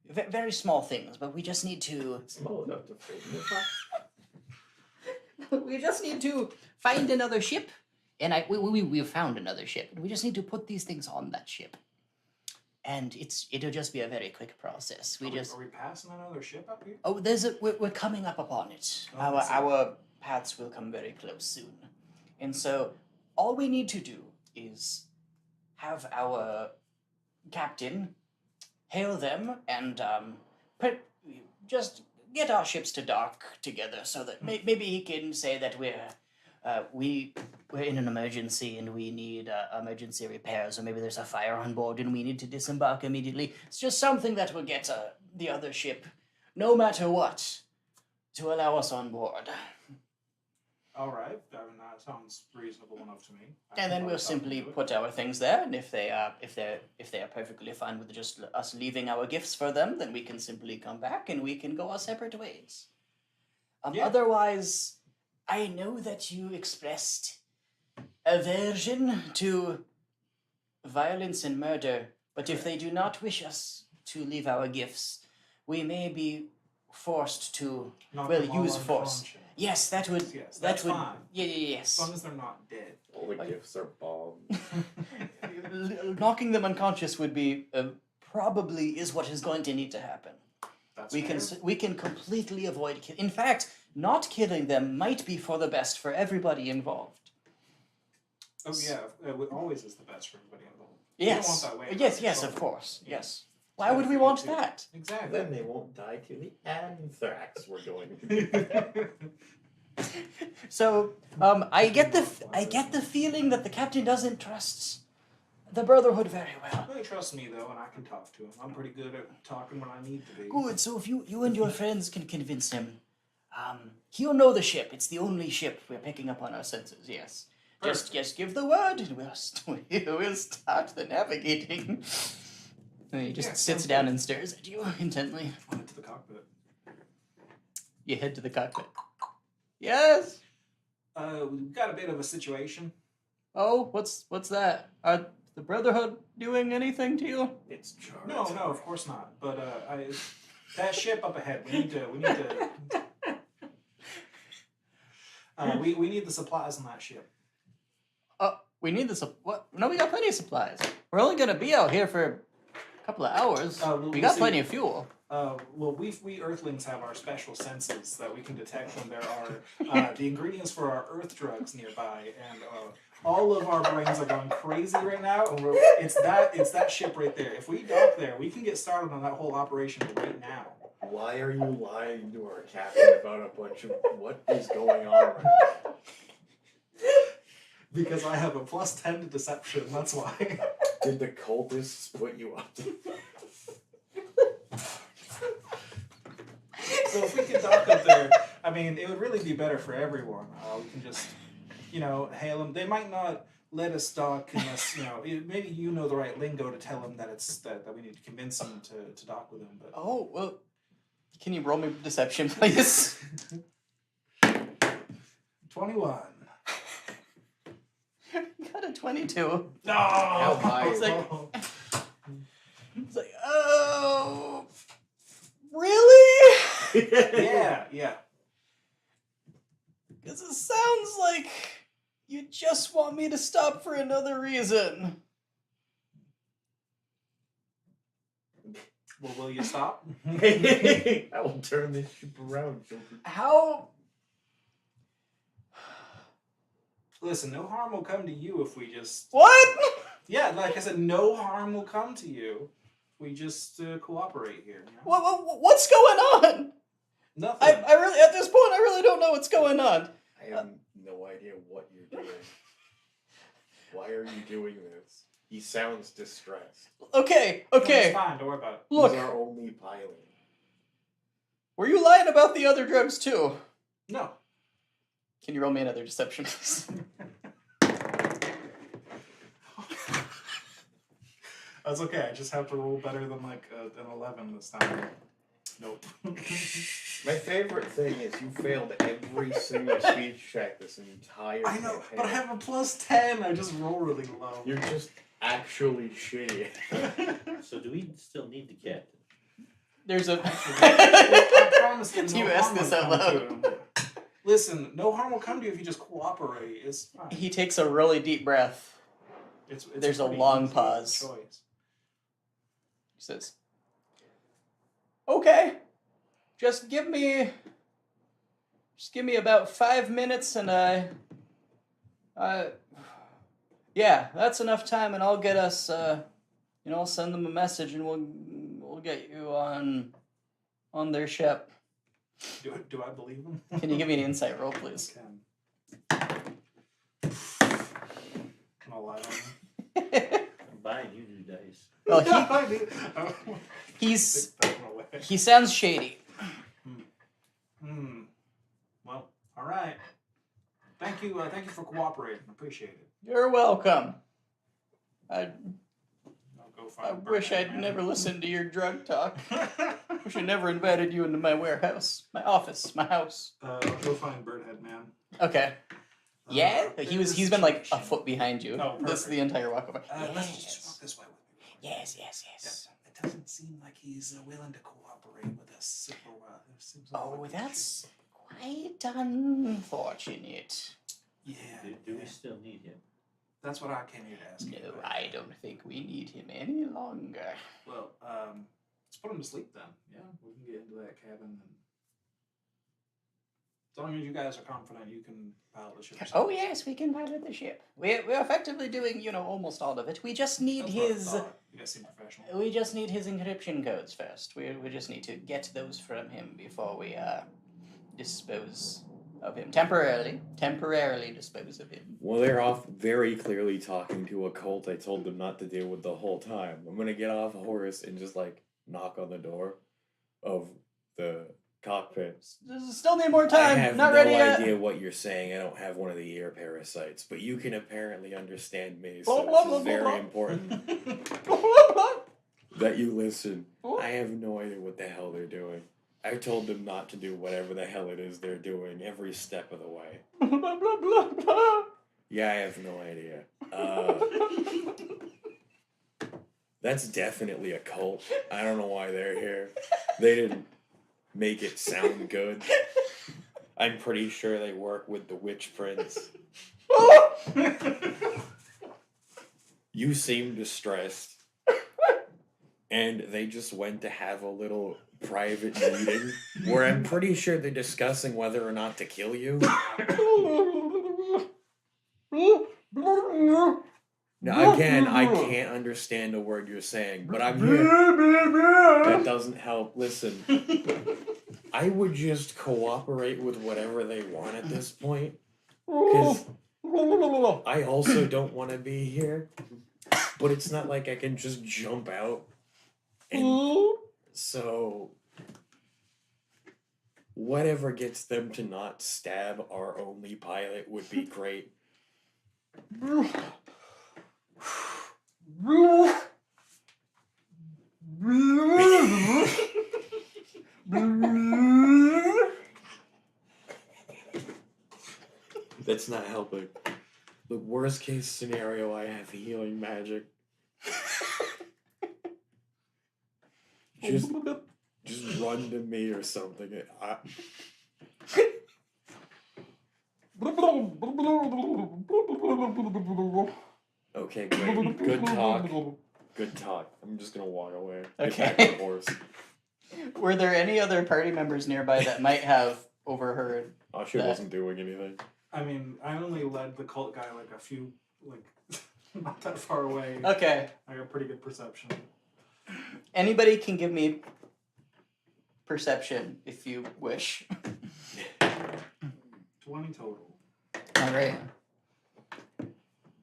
very small things, but we just need to. Small enough to fit in your butt. We just need to find another ship, and we found another ship. We just need to put these things on that ship, and it'll just be a very quick process. Are we passing another ship up here? Oh, we're coming up upon it. Oh, I see. Our paths will come very close soon, and so all we need to do is have our captain hail them and just get our ships to dock together, so that maybe he can say that we're in an emergency and we need emergency repairs, or maybe there's a fire on board and we need to disembark immediately. It's just something that will get the other ship, no matter what, to allow us on board. All right, that sounds reasonable enough to me. And then we'll simply put our things there, and if they are perfectly fine with just us leaving our gifts for them, then we can simply come back and we can go our separate ways. Yeah. Otherwise, I know that you expressed aversion to violence and murder, but if they do not wish us to leave our gifts, we may be forced to use force. Yes, that would. Yes, that that's would. fine. Yes. As long as they're not dead. All the gifts are bombs. Knocking them unconscious would be probably is what is going to need to happen. That's We can completely avoid. In fact, not killing them might be for the best for everybody involved. Oh yeah, it always is the best for everybody involved. Yes. You don't want that way. Yes, of course. Yes. Why would we want that? Exactly. Then they won't die to the anthrax we're going to. So, I get the feeling that the captain doesn't trust the Brotherhood very well. He trusts me though, and I can talk to him. I'm pretty good at talking when I need to be. Good. So if you and your friends can convince him, he'll know the ship. It's the only ship we're picking up on our senses. Yes. Just give the word, and we'll start the navigating. And he just sits down and stares at you intently. I'll head to the cockpit. You head to the cockpit. Yes. We've got a bit of a situation. Oh, what's that? Are the Brotherhood doing anything to you? It's charged. No, of course not. But that ship up ahead. We need to. We need the supplies on that ship. We need the what? No, we got plenty of supplies. We're only gonna be out here for a couple of hours. We got plenty of fuel. Well, we Earthlings have our special senses that we can detect when there are the ingredients for our Earth drugs nearby, and all of our brains are going crazy right now. And it's that ship right there. If we dock there, we can get started on that whole operation right now. Why are you lying to our captain about a bunch of what is going on right now? Because I have a +10 to deception. That's why. Did the cultists put you up to? So if we could dock up there, I mean, it would really be better for everyone. We can just, hail them. They might not let us dock unless, maybe you know the right lingo to tell them that that we need to convince them to dock with them. But Oh well, can you roll me deception, please? 21. Got a 22. No. How high It's is like- it? It's like, oh, really? Yeah. Because it sounds like you just want me to stop for another reason. Well, will you stop? I will turn this ship around, children. How? Listen, no harm will come to you if we just... What? Yeah, like I said, no harm will come to you if we just cooperate here. What's going on? Nothing. I really, at this point, I really don't know what's going on. I have no idea what you're doing. Why are you doing this? He sounds distressed. Okay. No, it's fine, don't worry about it. Look, He's our only pilot. were you lying about the other drugs too? No. Can you roll me another deception, please? That's okay, I just have to roll better than like an 11 this time. Nope. My favorite thing is you failed every single speech check this entire I know, campaign. but I have a +10, I just roll really low. You're just actually shitty. So do we still need the captain? There's a. I promise that You no asked harm this will out come to loud. him. Listen, no harm will come to you if you just cooperate. It's fine. He takes a really deep breath. It's There's a pretty long easy pause. Choice. He says, "Okay, just give me about 5 minutes, and yeah, that's enough time, and I'll get us, I'll send them a message, and we'll get you on their ship. Do I believe him? Can you give me an insight roll, please?" Can I lie on him? I'm buying you new dice. Well, I need- he's Take that one away. he sounds shady. Well, all right. Thank you for cooperating. Appreciate it. You're welcome. I'll go find I wish I'd Birdman. never listened to your drug talk. Wish I never invited you into my warehouse, my office, my house. I'll go find Birdhead Man. Okay. Yeah, he's been like a situation. foot behind you. Oh, This perfect. the entire walk over. Let's just walk this way with me. Yes. It doesn't seem like he's willing to cooperate with us. It seems Oh, like that's quite unfortunate. Yeah. Do we still need him? That's what I came here to ask you. No, about. I don't think we need him any longer. Well, let's put him to sleep then. Yeah, we can get into that cabin and. As long as you guys are confident, you can pilot the ship. Oh yes, we can pilot the ship. We're effectively doing, almost all of it. We just need That's what I his. thought. You guys seem professional. We just need his encryption codes first. We just need to get those from him before we dispose of him temporarily dispose of him. Well, they're off very clearly talking to a cult I told them not to deal with the whole time. I'm gonna get off a horse and just knock on the door of the cockpit. Still need more time. I have Not no ready yet. idea what you're saying. I don't have one of the ear parasites, but you can apparently understand me, Blah, so blah, it's blah, very blah. important that you listen. I have no idea what the hell they're doing. I told them not to do whatever the hell it is they're doing every step of the way. Yeah, I have no idea. That's definitely a cult. I don't know why they're here. They didn't make it sound good. I'm pretty sure they work with the Witch Prince. You seem distressed. And they just went to have a little private meeting where I'm pretty sure they're discussing whether or not to kill you. Now, again, I can't understand a word you're saying, but I'm here. That doesn't help. Listen, I would just cooperate with whatever they want at this point. Because I also don't want to be here. But it's not like I can just jump out. And so, whatever gets them to not stab our only pilot would be great. That's not helping. The worst case scenario, I have healing magic. Just run to me or something. Okay, great. Good talk. Good talk. I'm just gonna walk away. Get back on the horse. Were there any other party members nearby that might have overheard? Asha That- wasn't doing anything. I mean, I only led the cult guy like a few, like, not that far away. Okay. I got pretty good perception. Anybody can give me perception if you wish. 20 total. All right.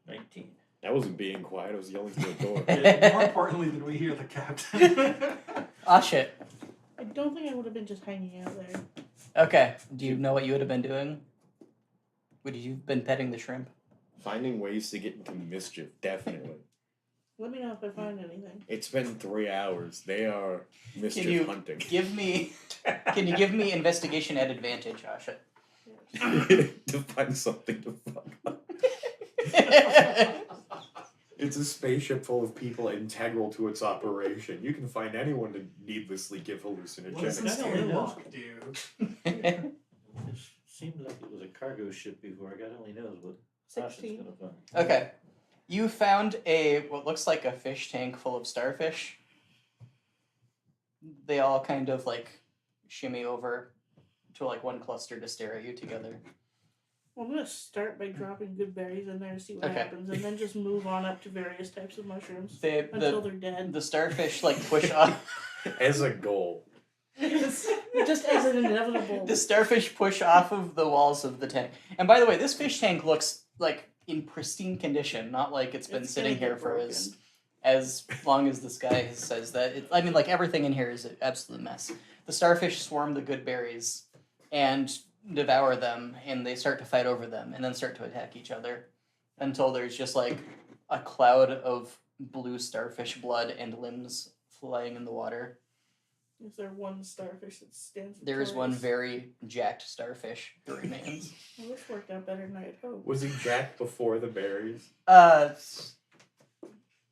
19. I wasn't being quiet. I was yelling through the door. Yeah, more importantly, did we hear the captain? Ah, shit. I don't think I would have been just hanging out there. Okay. Do you know what you would have been doing? Would you have been petting the shrimp? Finding ways to get into mischief, definitely. Let me know if I find anything. It's been 3 hours. They are mischief you- hunting. Can you give me investigation at advantage, Asha? To find something to fuck up. It's a spaceship full of people integral to its operation. You can find anyone to needlessly give What does hallucinogenic this That's statements. airlock do? It seemed like it was a cargo ship before. God only knows what Sasha's 16. gonna find. Okay. You found what looks like a fish tank full of starfish. They all kind of like shimmy over to like one cluster to stare at you together. Well, I'm gonna start by dropping good berries in there to see what Okay. happens, and then just move on up to various types of mushrooms The until they're dead. the starfish like push off. As a goal. Just as an inevitable. The starfish push off of the walls of the tank. And by the way, this fish tank looks like in pristine condition, not like it's been It's sitting gonna get here for broken. as long as this guy says that. I mean, like everything in here is an absolute mess. The starfish swarm the good berries and devour them, and they start to fight over them, and then start to attack each other until there's just like a cloud of blue starfish blood and limbs flying in the water. Is there one starfish that stands? There is one victorious? very jacked starfish who remains. Well, this worked out better than I had hoped. Was he jacked before the berries?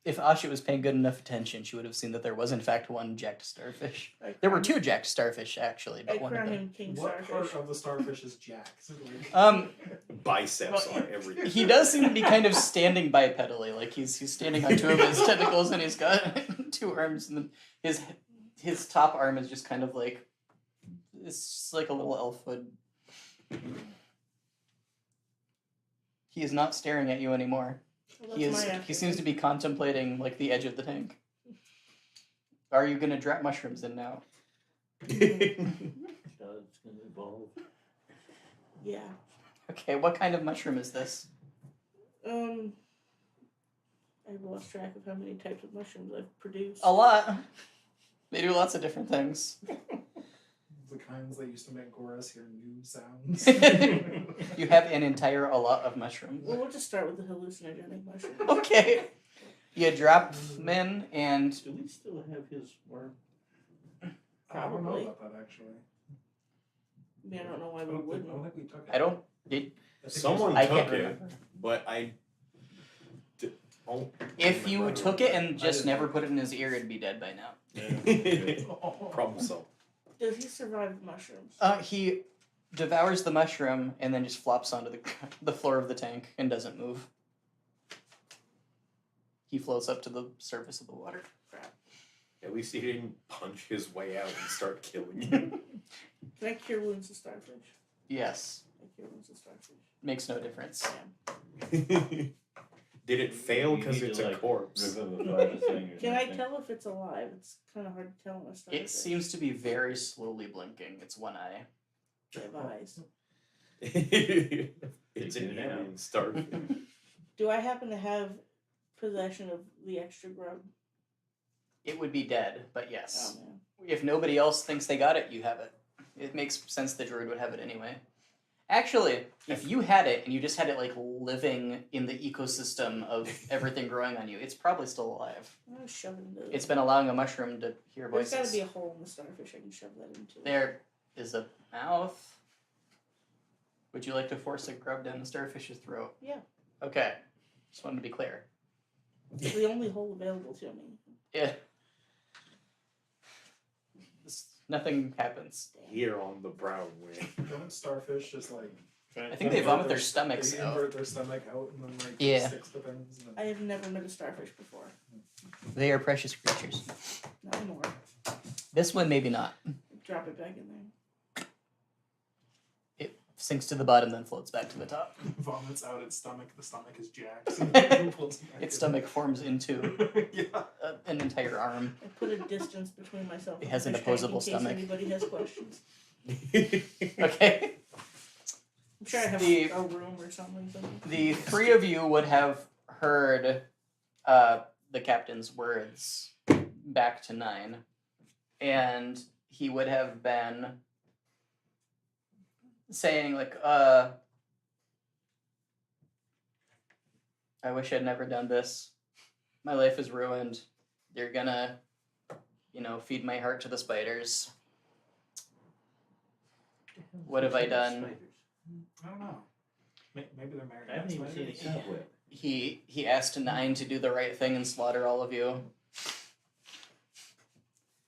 If Asha was paying good enough attention, she would have seen that there was in fact one jacked starfish. There were two jacked starfish actually, I but one of crown them. him King What part Starfish. of the starfish is jacked? Biceps Well, on everything. He does seem to be kind of standing bipedally, like he's standing on two of his tentacles and he's got two arms, and then his top arm is just kind of like it's just like a little elf hood. He is not staring at you anymore. Well, He that's is. my He seems to be contemplating like the edge of the tank. Are you gonna drop mushrooms in now? It's gonna evolve. Yeah. Okay, what kind of mushroom is this? I've lost track of how many types of mushrooms I've produced. A lot. They do lots of different things. The kinds that used to make Goras hear new sounds. You have an entire a lot of mushrooms. Well, we'll just start with the hallucinogenic mushrooms. Okay. You drop them in, and Do we still have his worm? I don't know Probably. about that actually. I mean, I don't know why I we don't think, wouldn't. I don't think we took it. I don't. I think Someone I took can't it, remember. but I. If you took it and just never put it in his ear, it'd be dead by now. Problem solved. Does he survive the mushrooms? He devours the mushroom and then just flops onto the floor of the tank and doesn't move. he floats up to the surface of the water. At least he didn't punch his way out and start killing you. Can I cure wounds of starfish? Yes, I cure wounds of starfish. makes no difference. Yeah. Did it fail You because need it's to, a like, corpse? revivify the thing or Can I something. tell if it's alive? It's kind of hard to tell in a starfish. It seems to be very slowly blinking. It's one eye. They have eyes. It's They an do now. alien starfish. Do I happen to have possession of the extra grub? It would be dead, but Oh yes. man. If nobody else thinks they got it, you have it. It makes sense the druid would have it anyway. Actually, if you had it and you just had it like living in the ecosystem of everything growing on you, it's probably still alive. I'm gonna shove it into. It's been allowing a mushroom to hear There's voices. got to be a hole in the starfish I can shove that into. There is a mouth. Would you like to force a grub down the starfish's throat? Yeah. Okay. Just wanted to be clear. It's the only hole available to me. Yeah. Nothing happens. Here on the brown way. Don't starfish just like I think they vomit their stomachs they out. invert their stomach out and then like Yeah. sticks to things. And I have never met a starfish before. They are precious creatures. Not anymore. This one, maybe not. Drop it back in there. It sinks to the bottom, then floats back to the top. vomits out its stomach. The stomach is jacked. Pulls it back Its in. stomach forms into Yeah. an entire arm. I put a distance between myself. It and has the an fish tank opposable in case stomach. Anybody has questions? Okay. I'm sure I have The- a room or something. The three of you would have heard the captain's words back to 9, and he would have been saying like, I wish I'd never done this. My life is ruined. You're gonna, feed my heart to the spiders. What have I done? Spiders. I don't know. Maybe they're married. I haven't even seen a cobweb. He asked 9 to do the right thing and slaughter all of you.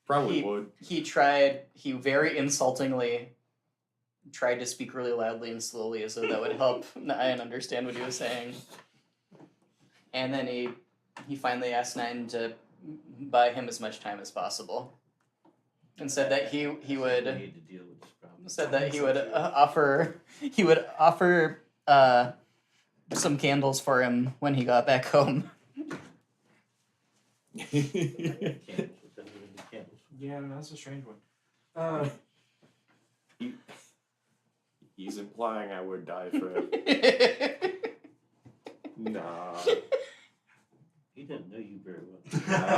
Probably would. He very insultingly tried to speak really loudly and slowly as though that would help Nine understand what he was saying. And then he finally asked 9 to buy him as much time as possible. And said that he We would need to deal with this problem. said that he would offer some candles for him when he got back home. Candles. What the hell do we need candles? Yeah, no, that's a strange one. He's implying I would die for him. Nah. He doesn't know you very well.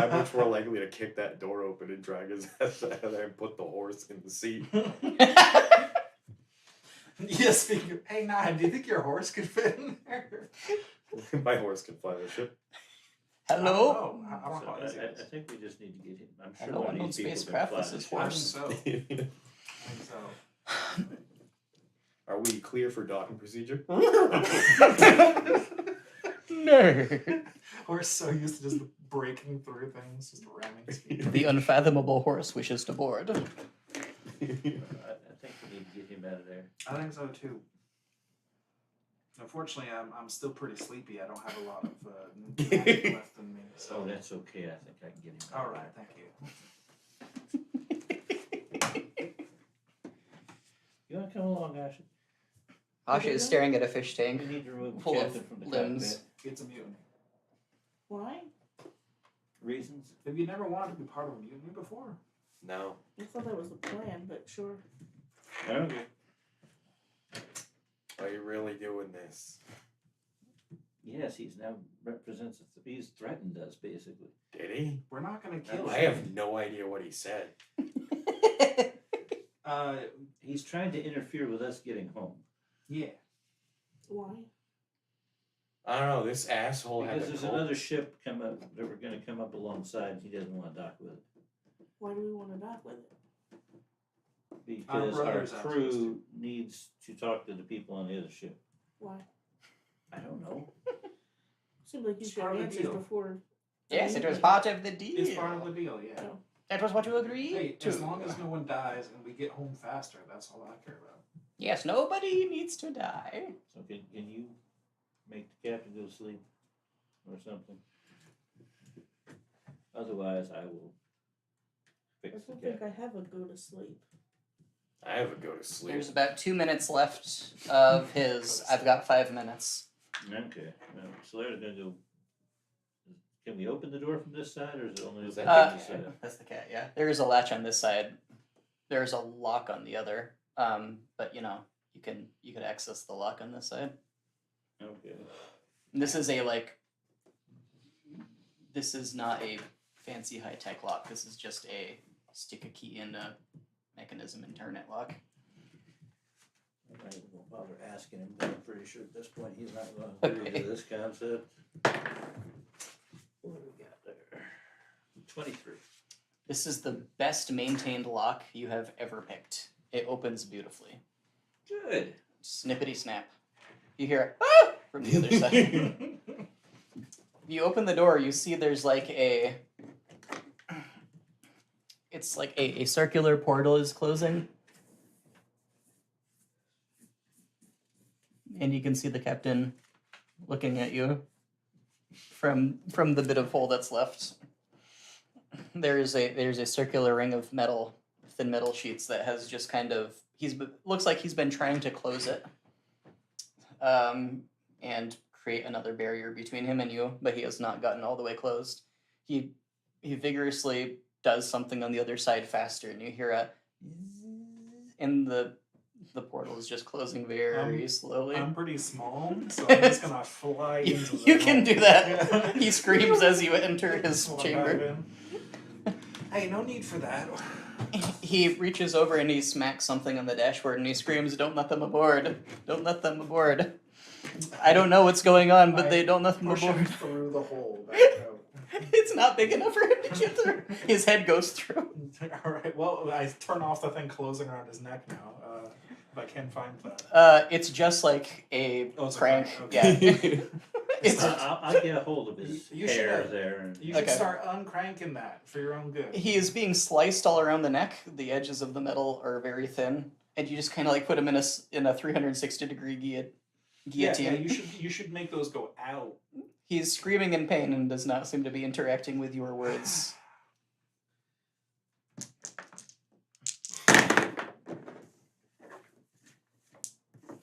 I'm much more likely to kick that door open and drag his ass out of there and put the horse in the seat. Yeah, speaking of, hey, Nine, do you think your horse could fit in there? My horse can fly the ship. Hello? I don't know how easy I it is. think we just need to get him. I'm sure Hello, one of unknown these people can spacecraft, fly this this is ship. I horse. think so. I think so. Are we clear for docking procedure? Nerd. Horse so used to just breaking through things, just ramming his feet. The unfathomable horse wishes to board. I think we need to get him out of there. I think so too. Unfortunately, I'm still pretty sleepy. I don't have a lot of magic left in me. So So that's okay. I think I can get him out. all of right, thank you. You want to come along, Ashley? Asha is staring at a fish tank We need to remove the full of captain from the limbs. cockpit. It's a mutiny. Why? Reasons? Have you never wanted to be part of a mutiny before? No. I thought that was the plan, but sure. Okay. Are you really doing this? Yes, he's now represents us. He's threatened us, basically. Did he? We're not gonna kill I him. have no idea what he said. He's trying to interfere with us getting home. Yeah. Why? I don't know. This asshole had Because a there's cold. another ship come up that we're going to come up alongside, and he doesn't want to dock with it. Why do we want to dock with it? Because our brothers aren't supposed crew needs to talk to the people on the other ship. Why? I don't know. Seems like you It's should part have of the answers deal. before. Yes, it was part of the deal. It's part of the deal, yeah. Oh. That was what you agreed Hey, to. as long as no one dies and we get home faster, that's all I care about. Yes, nobody needs to die. So can you make the captain go to sleep or something? Otherwise, I will I fix the don't think cat. I have a go to sleep. I have a go to sleep. There's about 2 minutes left of his. I've got 5 minutes. Okay. So they're gonna go. Can we open the door from this side, or is it only Is open that from this side? That's the cat. Yeah, there is a latch on this side. There's a lock on the other. But you know, you could access the lock on this side. Okay. And this is a like. This is not a fancy high tech lock. This is just a stick a key in a mechanism and turn it lock. I won't bother asking him, but I'm pretty sure at this point he's not going to agree Okay. to this concept. What do we got there? 23. This is the best maintained lock you have ever picked. It opens beautifully. Good. Snippety snap. You hear ah! From the other side. If you open the door, you see there's like a. It's like a circular portal is closing. And you can see the captain looking at you from the bit of hole that's left. There's a circular ring of metal, thin metal sheets that has just kind of looks like he's been trying to close it, and create another barrier between him and you, but he has not gotten all the way closed. He vigorously does something on the other side faster, and you hear a and the portal is just closing very slowly. I'm pretty small, so I'm just gonna fly into You the can do that. He screams as you enter his Just wanna chamber. dive in. Hey, no need for that. He reaches over and he smacks something on the dashboard and he screams, "Don't let them aboard! Don't let them aboard!" I don't know what's going on, but they don't let them Push him aboard. through the hole back out. It's not big enough for him to get through. His head goes through. All right. Well, I turn off the thing closing around his neck now. If I can find that. It's just like a Oh, it's a crank. crank, Yeah. okay. It's I'll get a hold of his You hair should. there. And You should Okay. start uncranking that for your own good. he is being sliced all around the neck. The edges of the metal are very thin, and you just kind of like put him in a 360-degree guillotine. Yeah, you should make those go out. He's screaming in pain and does not seem to be interacting with your words.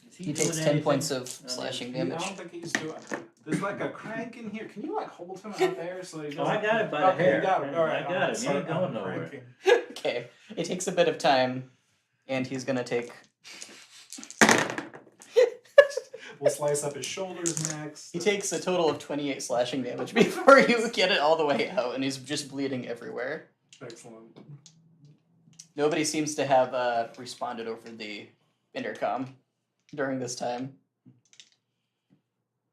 Is He doing takes 10 anything points of on his- slashing I damage. don't think he's doing. There's like a crank in here. Can you like hold him out there so he doesn't? Oh, I got it by the okay, hair. you got him. All right, I got it. He start ain't going nowhere. uncranking. Okay, it takes a bit of time, and he's gonna take. We'll slice up his shoulders next. He takes a total of 28 slashing damage before you get it all the way out, and he's just bleeding everywhere. Excellent. Nobody seems to have responded over the intercom during this time.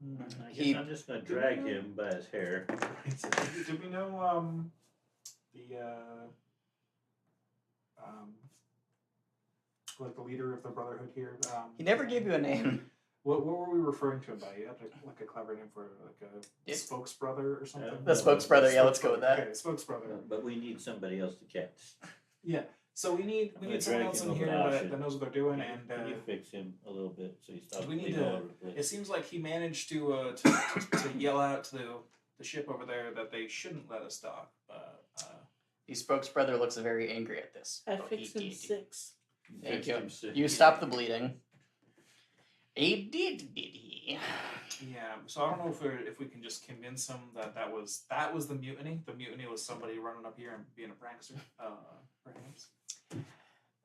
I guess He- I'm just going to drag him by his hair. Do we know like the leader of the Brotherhood here? He never gave you a name. What were we referring to him by? You had like a clever name for it, like a It- spokesbrother or something. The spokesbrother, yeah, let's go with that. Okay, spokesbrother. But we need somebody else to catch. Yeah. So we need I'm gonna someone drag else him in over here now, that, should- that knows what they're doing, Can you- and can you fix him a little bit so he stops we need bleeding to- all over the place? it seems like he managed to yell out to the ship over there that they shouldn't let us dock. The spokesbrother looks very angry at this. I Oh, fixed he him did. 6. Thank Fixed you. him sick. You stop the bleeding. He did he? Yeah, so I don't know if we can just convince him that that was the mutiny. The mutiny was somebody running up here and being a prankster. Perhaps.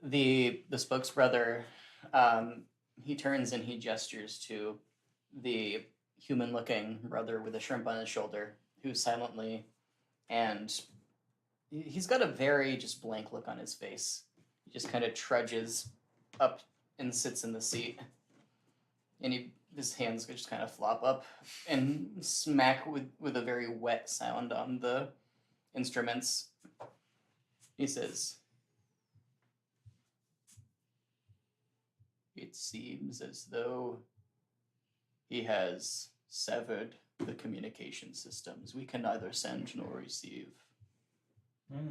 The spokesbrother, he turns and he gestures to the human-looking brother with a shrimp on his shoulder, who silently, and he's got a very just blank look on his face. He just kind of trudges up and sits in the seat, and his hands just kind of flop up and smack with a very wet sound on the instruments. He says, "It seems as though he has severed the communication systems. We can neither send nor receive,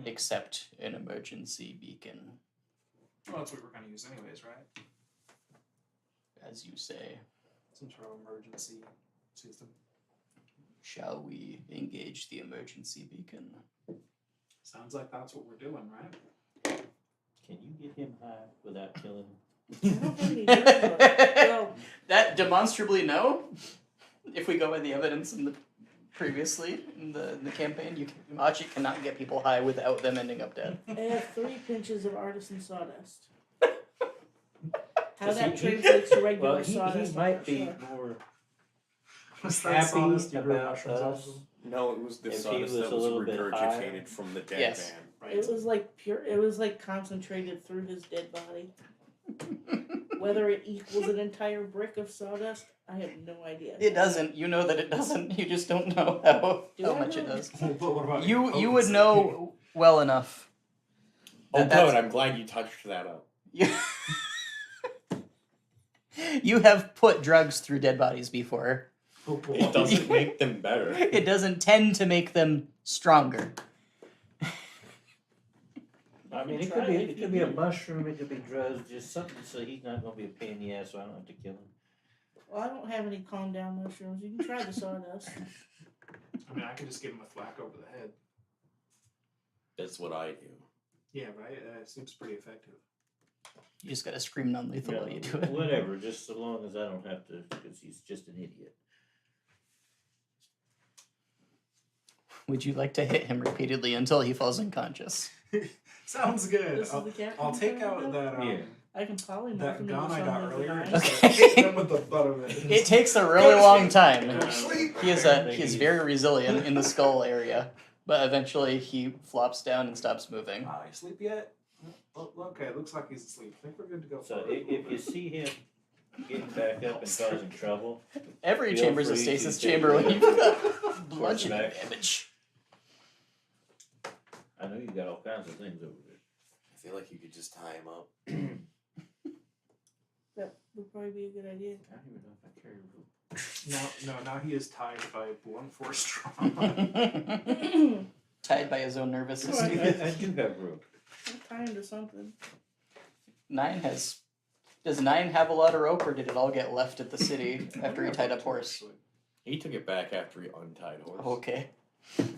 except an emergency beacon, Well, that's what we're gonna use anyways, right? as you say. Some sort of emergency system. Shall we engage the emergency beacon?" Sounds like that's what we're doing, right? Can you get him high without killing him? I don't have any drugs left. Well, That demonstrably no. If we go by the evidence in the previously in the campaign, Machi cannot get people high without them ending up dead. I have 3 pinches of artisan sawdust. How Does that he- translates to regular Well, he sawdust, I'm might not be sure. more Was that happy sawdust you grew about mushrooms off us. of? No, it was the If he sawdust was that a was little bit higher. regurgitated from the dead Yes. man. Right. It was like pure. It was like concentrated through his dead body. Whether it equals an entire brick of sawdust, I have no idea. It doesn't. You know that it doesn't. You just don't know how Do I much it know? does. But what about You your would potency? know well enough. Oh, That- that's- good. I'm glad you touched that up. You, you have put drugs through dead bodies before. Oh, boy. It doesn't make them better. It doesn't tend to make them stronger. I mean, it Try could be it if it you could be a do. mushroom, it could be drugs, just something so he's not gonna be a pain in the ass, so I don't have to kill him. Well, I don't have any calm down mushrooms. You can try the sawdust. I mean, I could just give him a thwack over the head. That's what I do. Yeah, right? It seems pretty effective. You just gotta scream non-lethal while you do it. Whatever, just so long as I don't have to, because he's just an idiot. Would you like to hit him repeatedly until he falls unconscious? Sounds good. This is the captain. I'll take out that Yeah. I can probably that him gun into I got something earlier. benign. Just Okay. hit him with the butt of it. It takes a really long time. Go to sleep. He is very resilient in the skull area, but eventually he flops down and stops moving. You sleep yet? Oh, okay, it looks like he's asleep. I think we're good to go. So if you see him getting back up and causing trouble, Every Feel chamber's a free to stasis take chamber when it. you've got bludgeoning Quarterback. damage. I know you got all kinds of things over there. I feel like you could just tie him up. That would probably be a good idea. I don't even know if I carry a rope. Now he is tied by blunt force trauma. Tied by his own nervous No, system. I do have rope. I'll tie him to something. Does 9 have a lot of rope, or did it all get left at the city after he tied up horse? He took it back after he untied horse. Okay.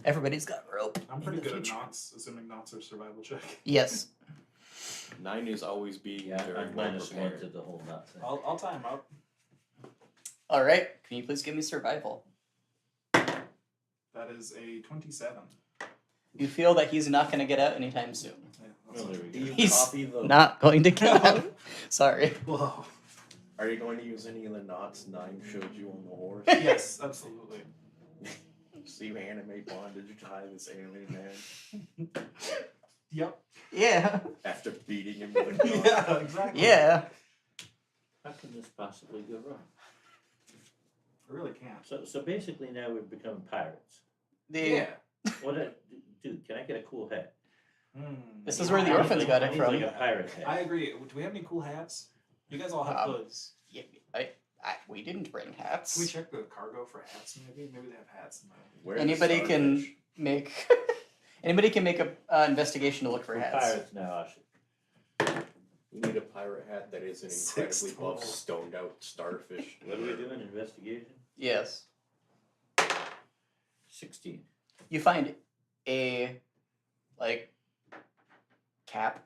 Everybody's got rope. I'm in pretty the good at future. knots, assuming knots are survival check. Yes. 9 is always being Yeah, very I'm well minus one prepared. to the whole nut thing. I'll tie him up. All right. Can you please give me survival? That is a 27. You feel that he's not going to get out anytime soon. Yeah, Well, there we Do go. you He's copy the? Not going to kill him. Sorry. Whoa. Are you going to use any of the knots 9 showed you on the horse? Yes, absolutely. So you animate bondage tie this alien man Yep. Yeah. after beating him with a gun. Yeah, exactly. Yeah. How can this possibly go wrong? I really can't. So basically now we've become pirates. The Dude, can I get a cool hat? This is where the orphans got it I need from. like a pirate hat. I agree. Do we have any cool hats? You guys all have hoods. Yeah, we didn't bring Can we hats. check the cargo for hats? Maybe they have hats in there. Where's the Anybody can starfish? make a investigation to look for We're hats. pirates now, Asha. We need a pirate hat that is an 6 incredibly buff, total. stoned out starfish. What are we doing? Investigation? Yes. 16. You find a cap.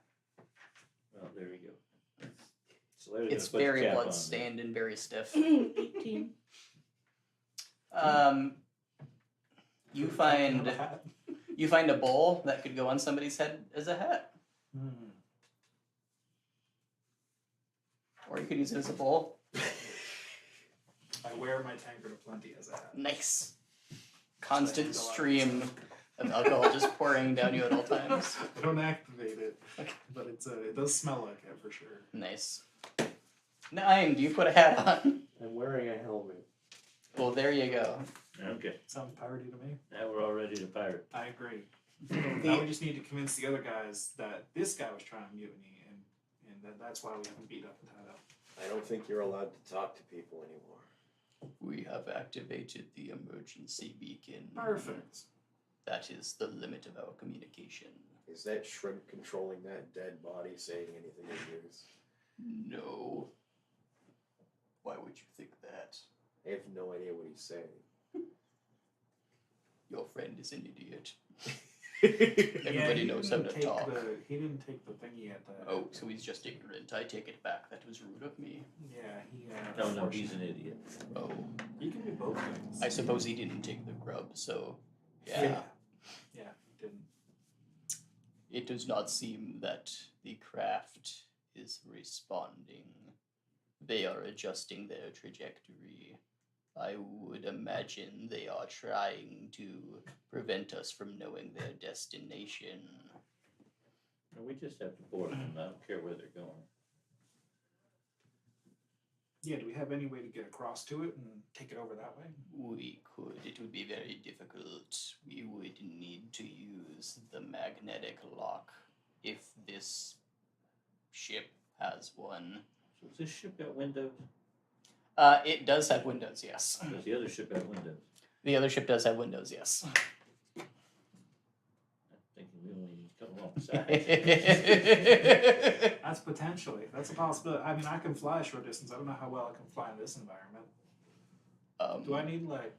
Well, there we go. So Larry's It's gonna put the very cap on blood-stained and very stiff. 18. You Have find a hat? you find a bowl that could go on somebody's head as a hat, or you could use it as a bowl. I wear my tankard of plenty as a hat. Nice. Constant stream of alcohol just pouring down you at all times. I don't activate it, Okay. but it does smell like it for sure. Nice. 9, do you put a hat on? I'm wearing a helmet. Well, there you go. Okay, Sounds piratey to me. now we're all ready to pirate. I agree. Now we just need to convince the other guys that this guy was trying to mutiny, and that's why we haven't beat up and tied up. I don't think you're allowed to talk to people anymore. We have activated the emergency beacon. Perfect. That is the limit of our communication. Is that shrimp controlling that dead body saying anything of yours? No. Why would you think that? I have no idea what he's saying. Your friend is an idiot. Everybody he knows how didn't to take talk. He didn't take the thingy at the. Oh, so he's just ignorant. I take it back. That was rude of me. Yeah, he. No, he's an idiot. Oh, He can do both things. I suppose he didn't take the grub, so yeah. Yeah, he didn't. It does not seem that the craft is responding. They are adjusting their trajectory. I would imagine they are trying to prevent us from knowing their destination. No, we just have to board them. I don't care where they're going. Yeah, do we have any way to get across to it and take it over that way? We could. It would be very difficult. We would need to use the magnetic lock if this ship has one. So does this ship got windows? It does have windows, yes. Does the other ship have windows? The other ship does have windows, yes. I'm thinking we only need to come alongside. That's potentially. That's a possibility. I mean, I can fly a short distance. I don't know how well I can fly in this environment. Do I need like?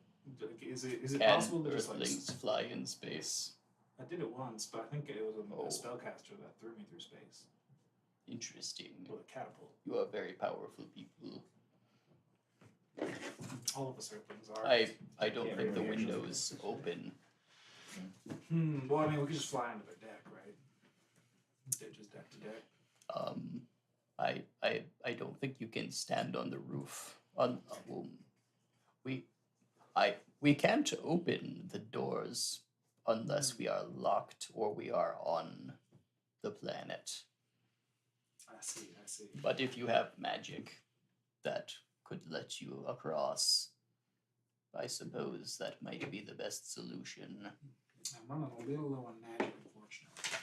Is it can possible to just like? Earthlings fly in space? I did it once, but I think it was a Oh. spellcaster that threw me through space Interesting. with a catapult. You are very powerful people. All of us Earthlings are. I don't Yeah, think the we actually- windows open. Well, I mean, we could just fly into their deck, right? They're just deck to deck. I don't think you can stand on the roof. We can't open the doors unless we are locked or we are on the planet. I see. But if you have magic that could let you across, I suppose that might be the best solution. I'm running a little low on magic, unfortunately.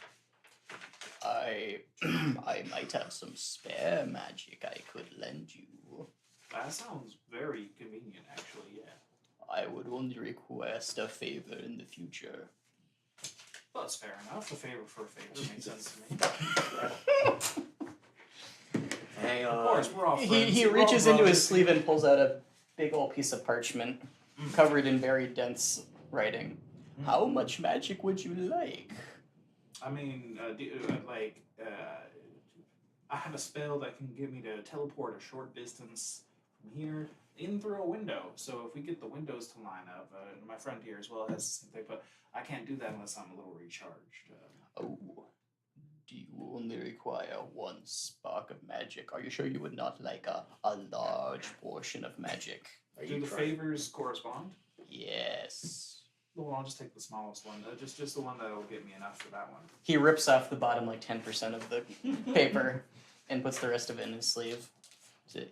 I might have some spare magic I could lend you. That sounds very convenient, actually. Yeah. I would only request a favor in the future. Well, that's fair enough. A favor for a favor makes sense to me. Hang Of on. course, we're all friends. He We're all reaches into his brothers. sleeve and pulls out a big old piece of parchment covered in very dense writing. How much magic would you like? I mean, I have a spell that can get me to teleport a short distance from here in through a window. So if we get the windows to line up, and my friend here as well has the same thing, but I can't do that unless I'm a little recharged. Oh, do you only require one spark of magic? Are you sure you would not like a large portion of magic? Are Do you the trying? favors correspond? Yes. Well, I'll just take the smallest one. Just the one that'll get me enough for that one. He rips off the bottom like 10% of the paper and puts the rest of it in his sleeve.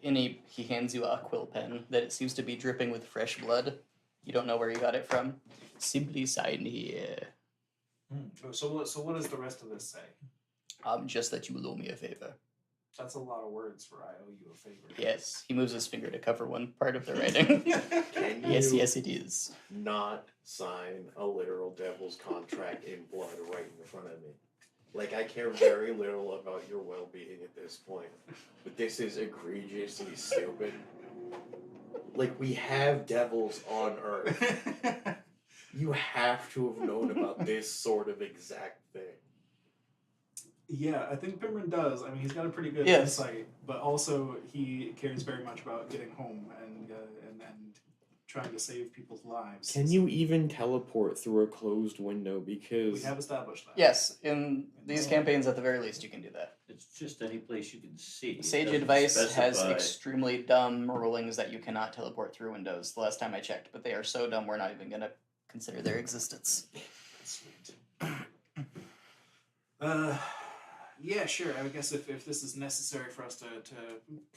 And he hands you a quill pen that it seems to be dripping with fresh blood. You don't know where he got it from. Simply sign here. So what does the rest of this say? Just that you will owe me a favor. That's a lot of words for I owe you a favor. Yes, he moves his finger to cover one part of the writing. Can Yes, you yes, it is. not sign a literal devil's contract in blood right in front of me? Like, I care very little about your well-being at this point, but this is egregiously stupid. Like, we have devils on Earth. You have to have known about this sort of exact thing. Yeah, I think Pimron does. I mean, he's got a pretty good Yes. insight, but also he cares very much about getting home and trying to save people's lives. Can you even teleport through a closed window? We Because have established that. Yes, in these campaigns, at the very least, you can do that. It's just any place you can see. It Sage doesn't Advice has specify- extremely dumb rulings that you cannot teleport through windows. The last time I checked, but they are so dumb we're not even going to consider their existence. sweet. Yeah, sure. I guess if this is necessary for us to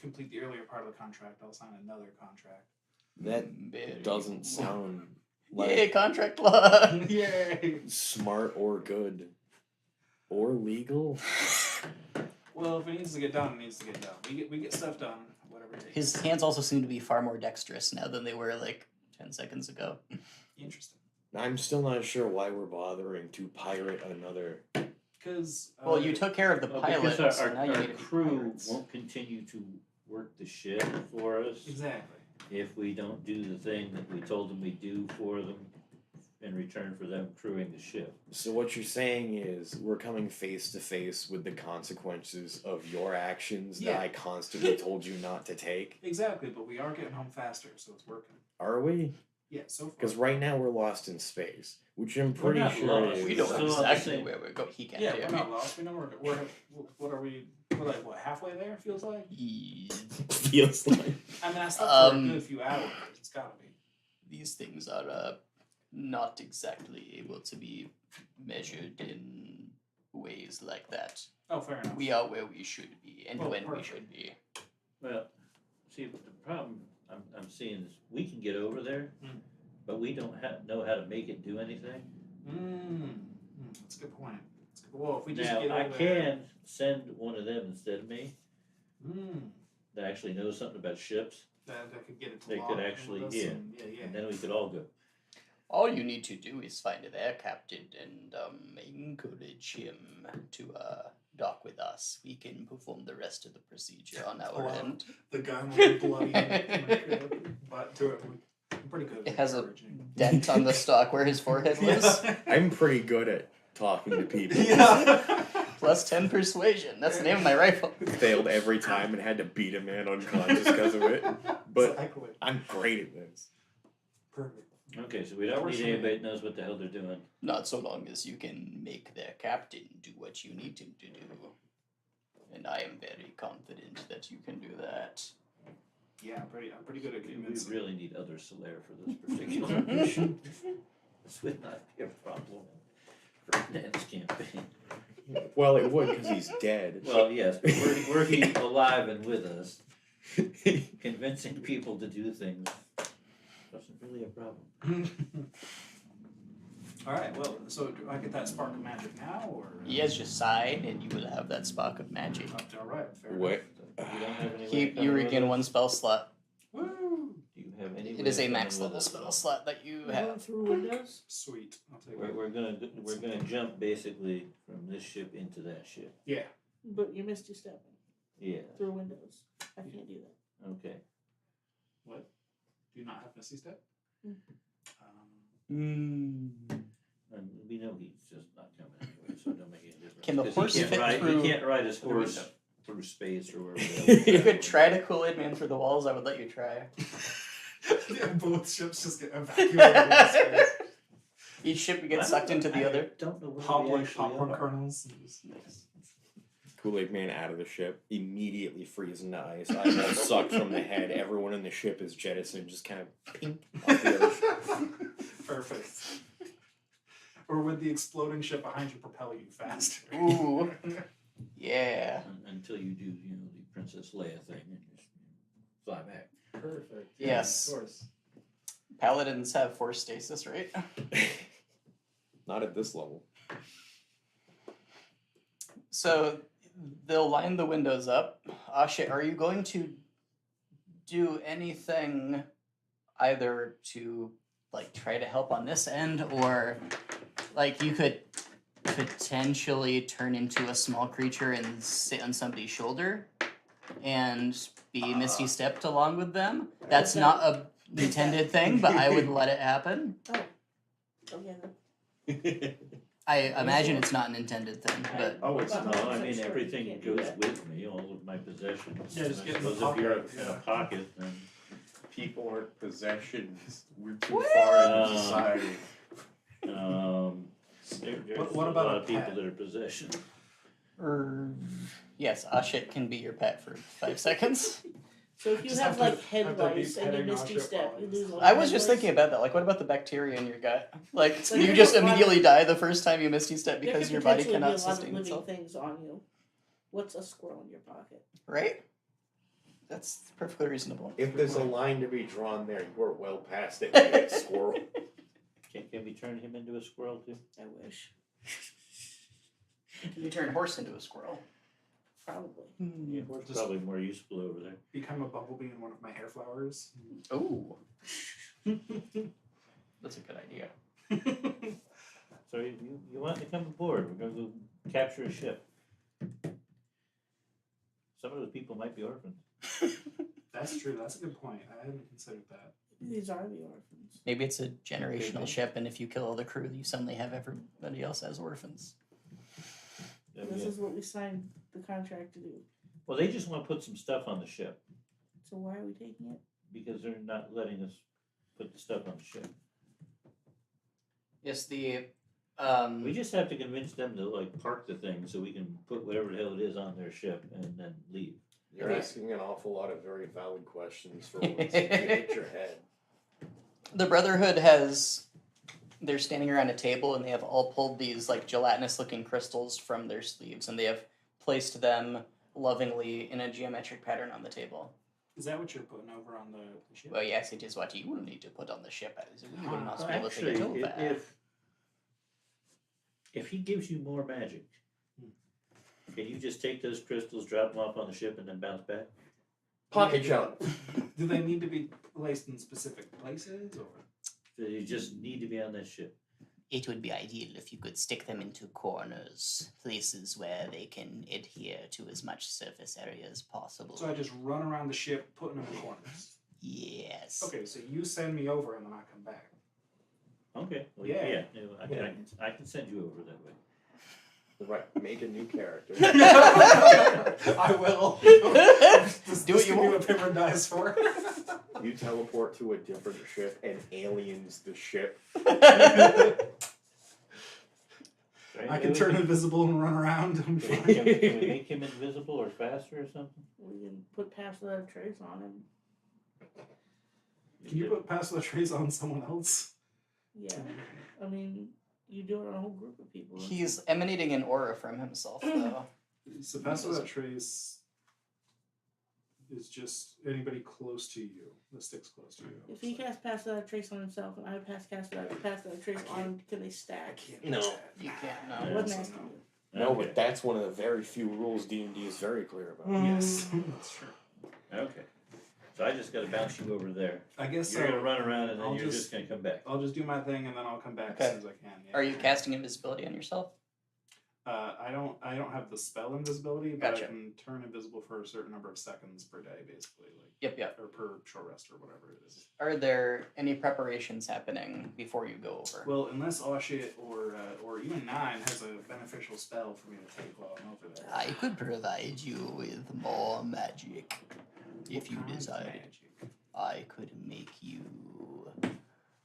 complete the earlier part of the contract, I'll sign another contract. That Very doesn't sound Yay, like contract law! Yay! smart or good or legal. Well, if it needs to get done, it needs to get done. We get stuff done, whatever it takes. His hands also seem to be far more dexterous now than they were like 10 seconds ago. Interesting. I'm still not sure why we're bothering to pirate another. Because Well, you took care of the Well, pilot, because so now you our need to be crew pirates. won't continue to work the ship for us exactly. if we don't do the thing that we told them we'd do for them in return for them crewing the ship. So what you're saying is we're coming face to face with the consequences of your actions that Yeah. I constantly told you not to take. Exactly, but we are getting home faster, so it's working. Are we? Yeah, so far. Because right now we're lost in space, which I'm We're pretty not sure lost. is. We know Still on the exactly same- where we're going. He can't Yeah, tell we're me. not lost. We know we're what are we? We're like what, halfway there? Feels like. Feels like. I mean, I slept for a Um, good few hours. It's gotta be. These things are not exactly able to be measured in ways like that. Oh, fair enough. We are where we should be and Oh, when we perfect. should be. Well, see, the problem I'm seeing is we can get over there, Mm. but we don't know how to make it do anything. That's a good point. That's good. Well, if we just Now, get I over there. can send one of them instead of me Mm, that actually knows something about ships, that could get it to They lock could with actually- us yeah. and- yeah. and then we could all go. All you need to do is find their captain and encourage him to dock with us. We can perform the rest of the procedure on our Oh, wow. end. The gun with the bloody butt to it. I'm pretty good. It at has a encouraging. dent on the stock where his forehead was. Yeah. I'm pretty good at talking to people. Yeah. Plus 10 persuasion. That's the name of my rifle. Failed every time and had to beat a man unconscious because of it. But Exactly. I'm great at this. Perfect. Okay, so we don't need anybody that knows what the hell they're doing. Not so long as you can make their captain do what you need him to do. And I am very confident that you can do that. Yeah, I'm pretty good at We convincing. really need other Solaire for this particular mission. This would not be a problem for Nan's campaign. Well, it would because he's dead. Well, yes, but were he alive and with us, convincing people to do things wasn't really a problem. All right. Well, so do I get that spark of magic now, or? He has just sighed, and you will have that spark of magic. All right. Fair What? You don't have any way He, of you coming regain with one spell slot. Woo! Do you have any It way is a of max coming with level us? spell slot that you Going have. through windows? Sweet. I'll take We're, it. we're gonna jump basically from this ship into that ship. Yeah. But you missed your step Yeah. through windows. I can't do that. Okay. What? Do you not have Misty Step? Mm. And we know he's just not coming anyway, so it don't make any difference. Can the 'Cause horse he can't fit ride, through He can't ride his the horse window? through space or wherever. If you could try to Kool-Aid Man through the walls, I would let you try. Yeah, both ships just get evacuated into space. Each ship gets sucked into the other. Don't know where Pop we like actually popcorn are. kernels. Kool-Aid Man out of the ship, immediately freezing to ice. Eyeball sucked from the head. Everyone in the ship is jettisoned, just kind of pink off the other ship. Perfect. Or would the exploding ship behind you propel you faster? Ooh. Yeah. Until you do, the Princess Leia thing and just fly back. Perfect. Yes. Of course. Paladins have force stasis, right? Not at this level. So they'll line the windows up. Ashe, are you going to do anything either to try to help on this end, or you could potentially turn into a small creature and sit on somebody's shoulder and be Misty Stepped along with them? That's not a intended thing, but I would let it happen. Okay then. I imagine it's not an intended thing, but Oh, it's But no, I'm I not mean, sure. everything Can't do goes that. with me, all of my possessions. Yeah, just I get in the suppose if you're pocket, in a yeah. pocket, then. People aren't possessions. We're too far into society. There's What a about lot a of people pet? that are possession. yes, Ashit can be your pet for 5 seconds. So if you Just have have to- head have to be lice and you petting misty Asha step, while you it's- lose all I your was head just lice. thinking about that. What about the bacteria in your gut? So You there's just a lot- immediately die the first time you misty step There because could your body potentially be cannot a lot of sustain living itself. things on you. What's a squirrel in your pocket? Right? That's perfectly reasonable. If there's a line to be drawn there, you are well past it, you squirrel. Can we turn him into a squirrel too? I wish. You turn horse into a squirrel. Probably. Yeah, horse Just- probably more useful over there. Become a bumblebee in one of my hair flowers. Oh, that's a good idea. So you want to come aboard? We're going to go capture a ship. Some of those people might be orphans. That's true. That's a good point. I hadn't considered that. These are the orphans. Maybe it's a generational Maybe. ship, and if you kill all the crew, you suddenly have everybody else as orphans. This is what we signed the contract to do. Well, they just want to put some stuff on the ship So why are we taking it? because they're not letting us put the stuff on the ship. Yes, the We just have to convince them to like park the thing so we can put whatever the hell it is on their ship and then leave. You're Okay. asking an awful lot of very valid questions for once you hit your head. the Brotherhood has. They're standing around a table, and they have all pulled these like gelatinous-looking crystals from their sleeves, and they have placed them lovingly in a geometric pattern on the table. Is that what you're putting over on the ship? Well, yes, it is what you will need to put on the ship. We will not Well, be able to actually, get over. if he gives you more magic, Hmm. can you just take those crystals, drop them off on the ship, and then bounce back? Pocket jump. Do they need to be placed in specific places, or? So you just need to be on that ship. It would be ideal if you could stick them into corners, places where they can adhere to as much surface area as possible. So I just run around the ship, putting them in corners. Yes. Okay, so you send me over, and then I come back. Okay. Well, Yeah. no, I can send you over that way. Right, make a new character. I will. Just, Do what you give me want. what paper and dice for. You teleport to a different ship and aliens the ship. I can turn invisible and run around. I'm fine. Can we make him invisible or faster or something? We can put pass without a trace on him. Can you put pass the trace on someone else? Yeah. I mean, you do it on a whole group of people. He's emanating an aura from himself, though. So pass without trace is just anybody close to you that sticks close to you. If he casts pass without a trace on himself and I pass without a trace on him, can they I stack? can't do No. that. You can't I know. wasn't asking you. No, Okay. but that's one of the very few rules D&D is very clear about. Yes, that's true. Okay. So I just got to bounce you over there. I guess You're gonna run around and then I'll you're just- just gonna come back. I'll just do my thing and then I'll come back Okay. as soon as I can. Yeah. Are you casting invisibility on yourself? I don't have the spell invisibility, but Gotcha. I can turn invisible for a certain number of seconds per day, basically, Yep. or per short rest or whatever it is. Are there any preparations happening before you go over? Well, unless Oshit or even Nine has a beneficial spell for me to take while I'm over there. I could provide you with more magic if you What kind of desired. magic? I could make you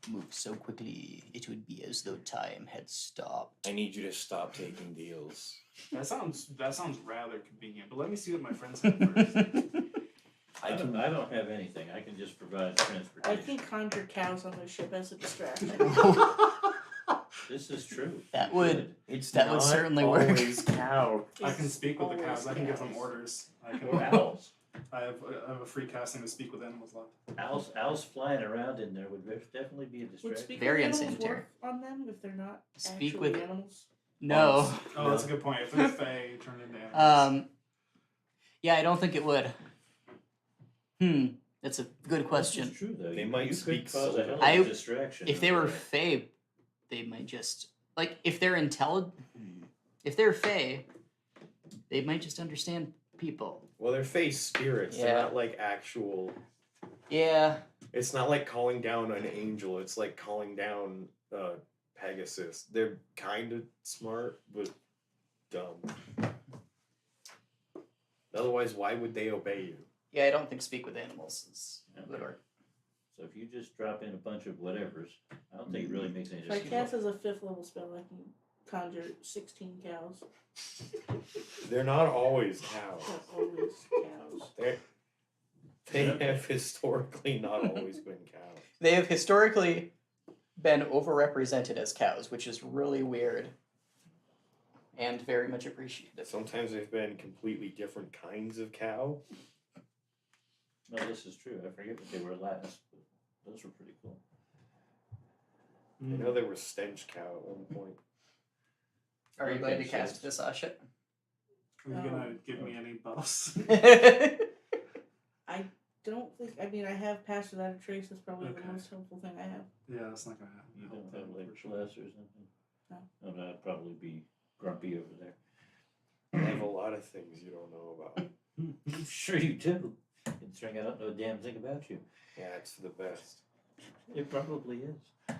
move so quickly it would be as though time had stopped. I need you to stop taking deals. That sounds rather convenient, but let me see what my friends have first. I don't have anything. I can just provide I transportation. can conjure cows on the ship as a distraction. This is true. That You would- could. It's That would not certainly work. always cow. I can speak with the Always cows. I can give them cows. orders. Or owls. I have a free casting to speak with animals left. Owls flying around in there would definitely be a Would distraction. speak Very with animals unsanitary. work on them if they're not Speak actually with- animals? No. Oh, that's a good point. If they're fey, turn into animals. Yeah, I don't think it would. That's a good question. This is true though. They You- might you speak could cause a hell of I- a distraction. If they were Fey, they might just if they're if they're Fey, they might just understand people. Well, they're face spirits. Yeah. They're not like actual. Yeah. It's not like calling down an angel. It's like calling down Pegasus. They're kind of smart, but dumb. Otherwise, why would they obey you? Yeah, I don't think speak with animals is would work. So if you just drop in a bunch of whatevers, I don't think it really makes any If I difference. cast as a 5th level spell, I can conjure 16 cows. They're not always cows. Not always cows. They have historically not always been cows. They have historically been overrepresented as cows, which is really weird and very much appreciated. Sometimes they've been completely different kinds of cow. No, this is true. I forget what they were last, but those were pretty cool. I know they were stench cow at one point. Are you Okay, going to so cast this Ashit? Are you gonna give me any buffs? I don't think. I mean, I have passed without a trace. That's probably Okay. the most helpful thing I have. Yeah, that's not gonna happen. You help don't have them like for sure. bless or something? No. Oh, that'd probably be grumpy over there. I have a lot of things you don't know about. I'm sure you do. Considering I don't know a damn thing about you. Yeah, it's for the best. It probably is.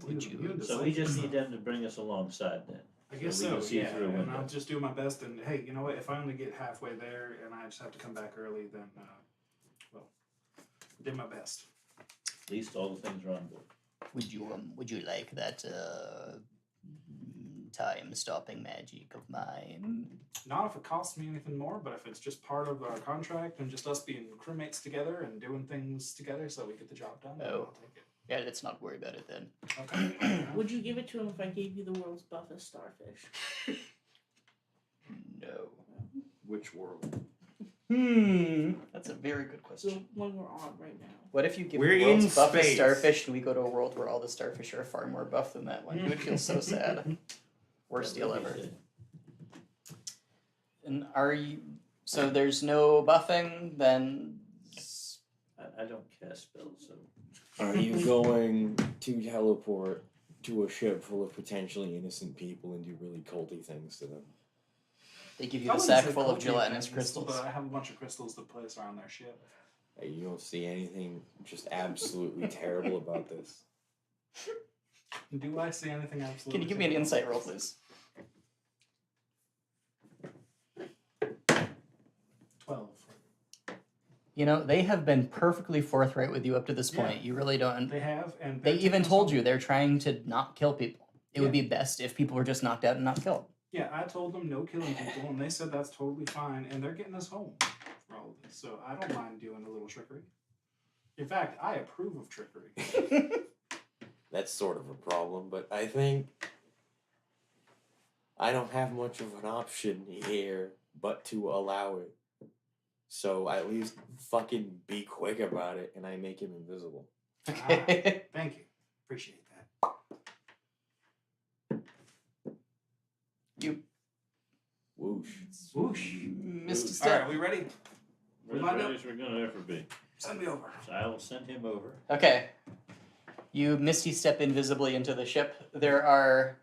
Would you- So we just need them to bring us alongside then. I guess we so, can see yeah. through a And window. I'll just do my best. And hey, you know what? If I only get halfway there and I just have to come back early, then well, did my best. At least all the things are on board. Would you like that time stopping magic of mine? Not if it costs me anything more, but if it's just part of our contract and just us being crewmates together and doing things together so we get the job done, then Oh. I'll take it. Yeah, let's not worry about it then. Okay. Would you give it to him if I gave you the world's buffest starfish? No. Which world? That's a very good The question. one we're on right now. What if you give We're the world's in buffest space. starfish and we go to a world where all the starfish are far more buff than that one? You would feel so sad. Worst That deal would be ever. sad. And are you? So there's no buffing, then. I don't cast spells, so Are you going to teleport to a ship full of potentially innocent people and do really culty things to them? They give you I the wouldn't sack say full of culty gelatinous things, crystals. But I have a bunch of crystals to place around their ship. Hey, you don't see anything just absolutely terrible about this. Do I see anything absolutely? Can you give me an terrible? insight roll, please? 12. You know, they have been perfectly forthright with you up to this Yeah. point. You really don't. They have, and They they're even taking told us you home. they're trying to not kill people. It would Yeah. be best if people were just knocked out and not killed. Yeah, I told them no killing people, and they said that's totally fine, and they're getting us home for all of this. So I don't mind doing a little trickery. In fact, I approve of trickery. That's sort of a problem, but I think I don't have much of an option here but to allow it. So at least fucking be quick about it and I make him invisible. Okay. Thank you. Appreciate that. You Whoosh. Whoosh. missed a All step. right, we ready? we're as Lined ready up? as we're gonna ever be. Send me over. So I will send him over. Okay. You misty step invisibly into the ship. There are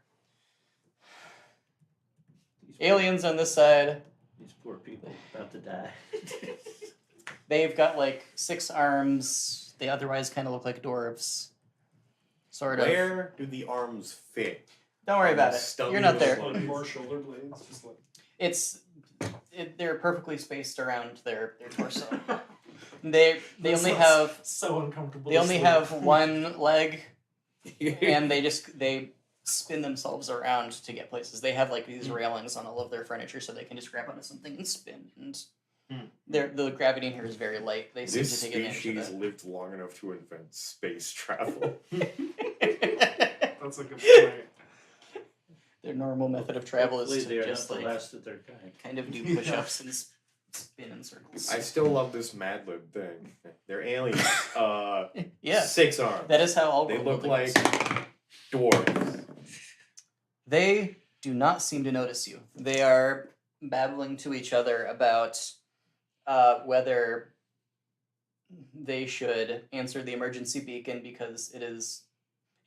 These aliens on this side. These poor people about to die. They've got like 6 arms. They otherwise kind of look like dwarves. Sort of. Where do the arms fit? Don't worry about it. Stubby You're not little there. bodies. One more shoulder blades. Just like They're perfectly spaced around their torso. They That only sounds have so uncomfortable. they to only sleep. have one leg, and they spin themselves around to get places. They have like these railings on all of their furniture, so they can just grab onto something and spin. And the gravity in here is very light. They seem This to take advantage species of lived long enough to invent space travel. it. That's a good point. Their normal method of travel Hopefully is they to are just not the like last of their kind. kind of do push-ups and spin in circles. I still love this Mad Lib thing. They're aliens. Yeah, 6 arms. that is how all They world look building like works. dwarves. They do not seem to notice you. They are babbling to each other about whether they should answer the emergency beacon because it is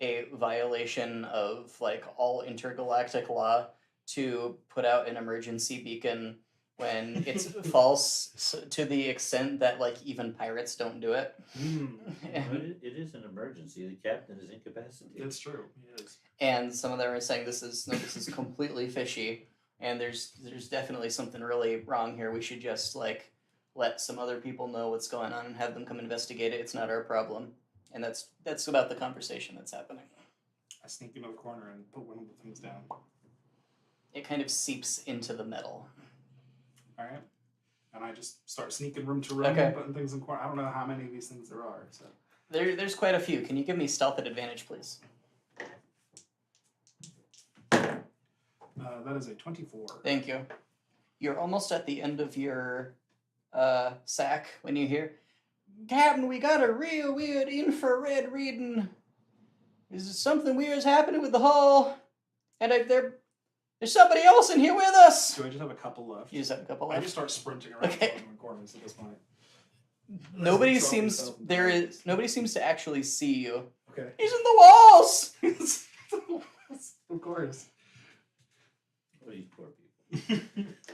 a violation of like all intergalactic law to put out an emergency beacon when it's false to the extent that like even pirates don't do it. But it is an emergency. The captain is incapacitated. It's true. It is. And some of them are saying this is completely fishy, and there's definitely something really wrong here. We should just like let some other people know what's going on and have them come investigate it. It's not our problem, and that's about the conversation that's happening. I sneak into the corner and put one of the things down. It kind of seeps into the metal. All right. And I just start sneaking room to room Okay. and putting things in corner. I don't know how many of these things there are. So There's quite a few. Can you give me stealth at advantage, please? that is a 24. Thank you. You're almost at the end of your sack when you hear, Captain, we got a real weird infrared reading. Is something weird's happening with the hull? And there's somebody else in here with us. Do I just have a couple left? You just have a couple I left. just start sprinting around Okay. the corners at this point. Nobody Drop seems myself in there the is nobody seems to actually see you. Okay. He's in the walls. Of course. Oh, these poor people.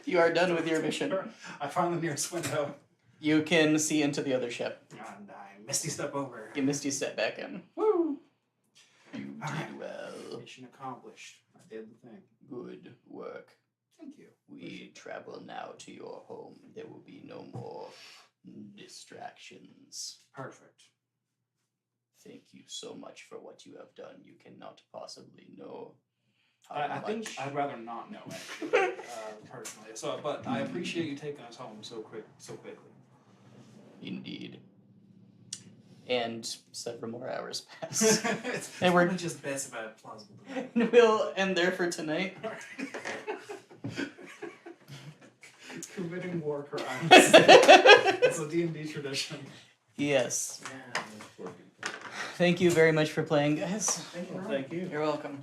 You are done with your mission. I find the nearest window. You can see into the other ship. And I Misty step over. You Misty step back in. Woo! You Alright. did well. Mission accomplished. I did the thing. Good work. Thank you. We travel now to your home. There will be no more distractions. Perfect. Thank you so much for what you have done. You cannot possibly know how I much. think I'd rather not know actually, personally. So, but I appreciate you taking us home so quickly. Indeed. And several more hours pass. It's And we're- probably just best if I have plausible. And we'll end there for tonight. Committing war crimes. It's a D&D tradition. Yes. Yeah, that's working. Thank you very much for playing, guys. Thank you. Well, thank you. You're welcome.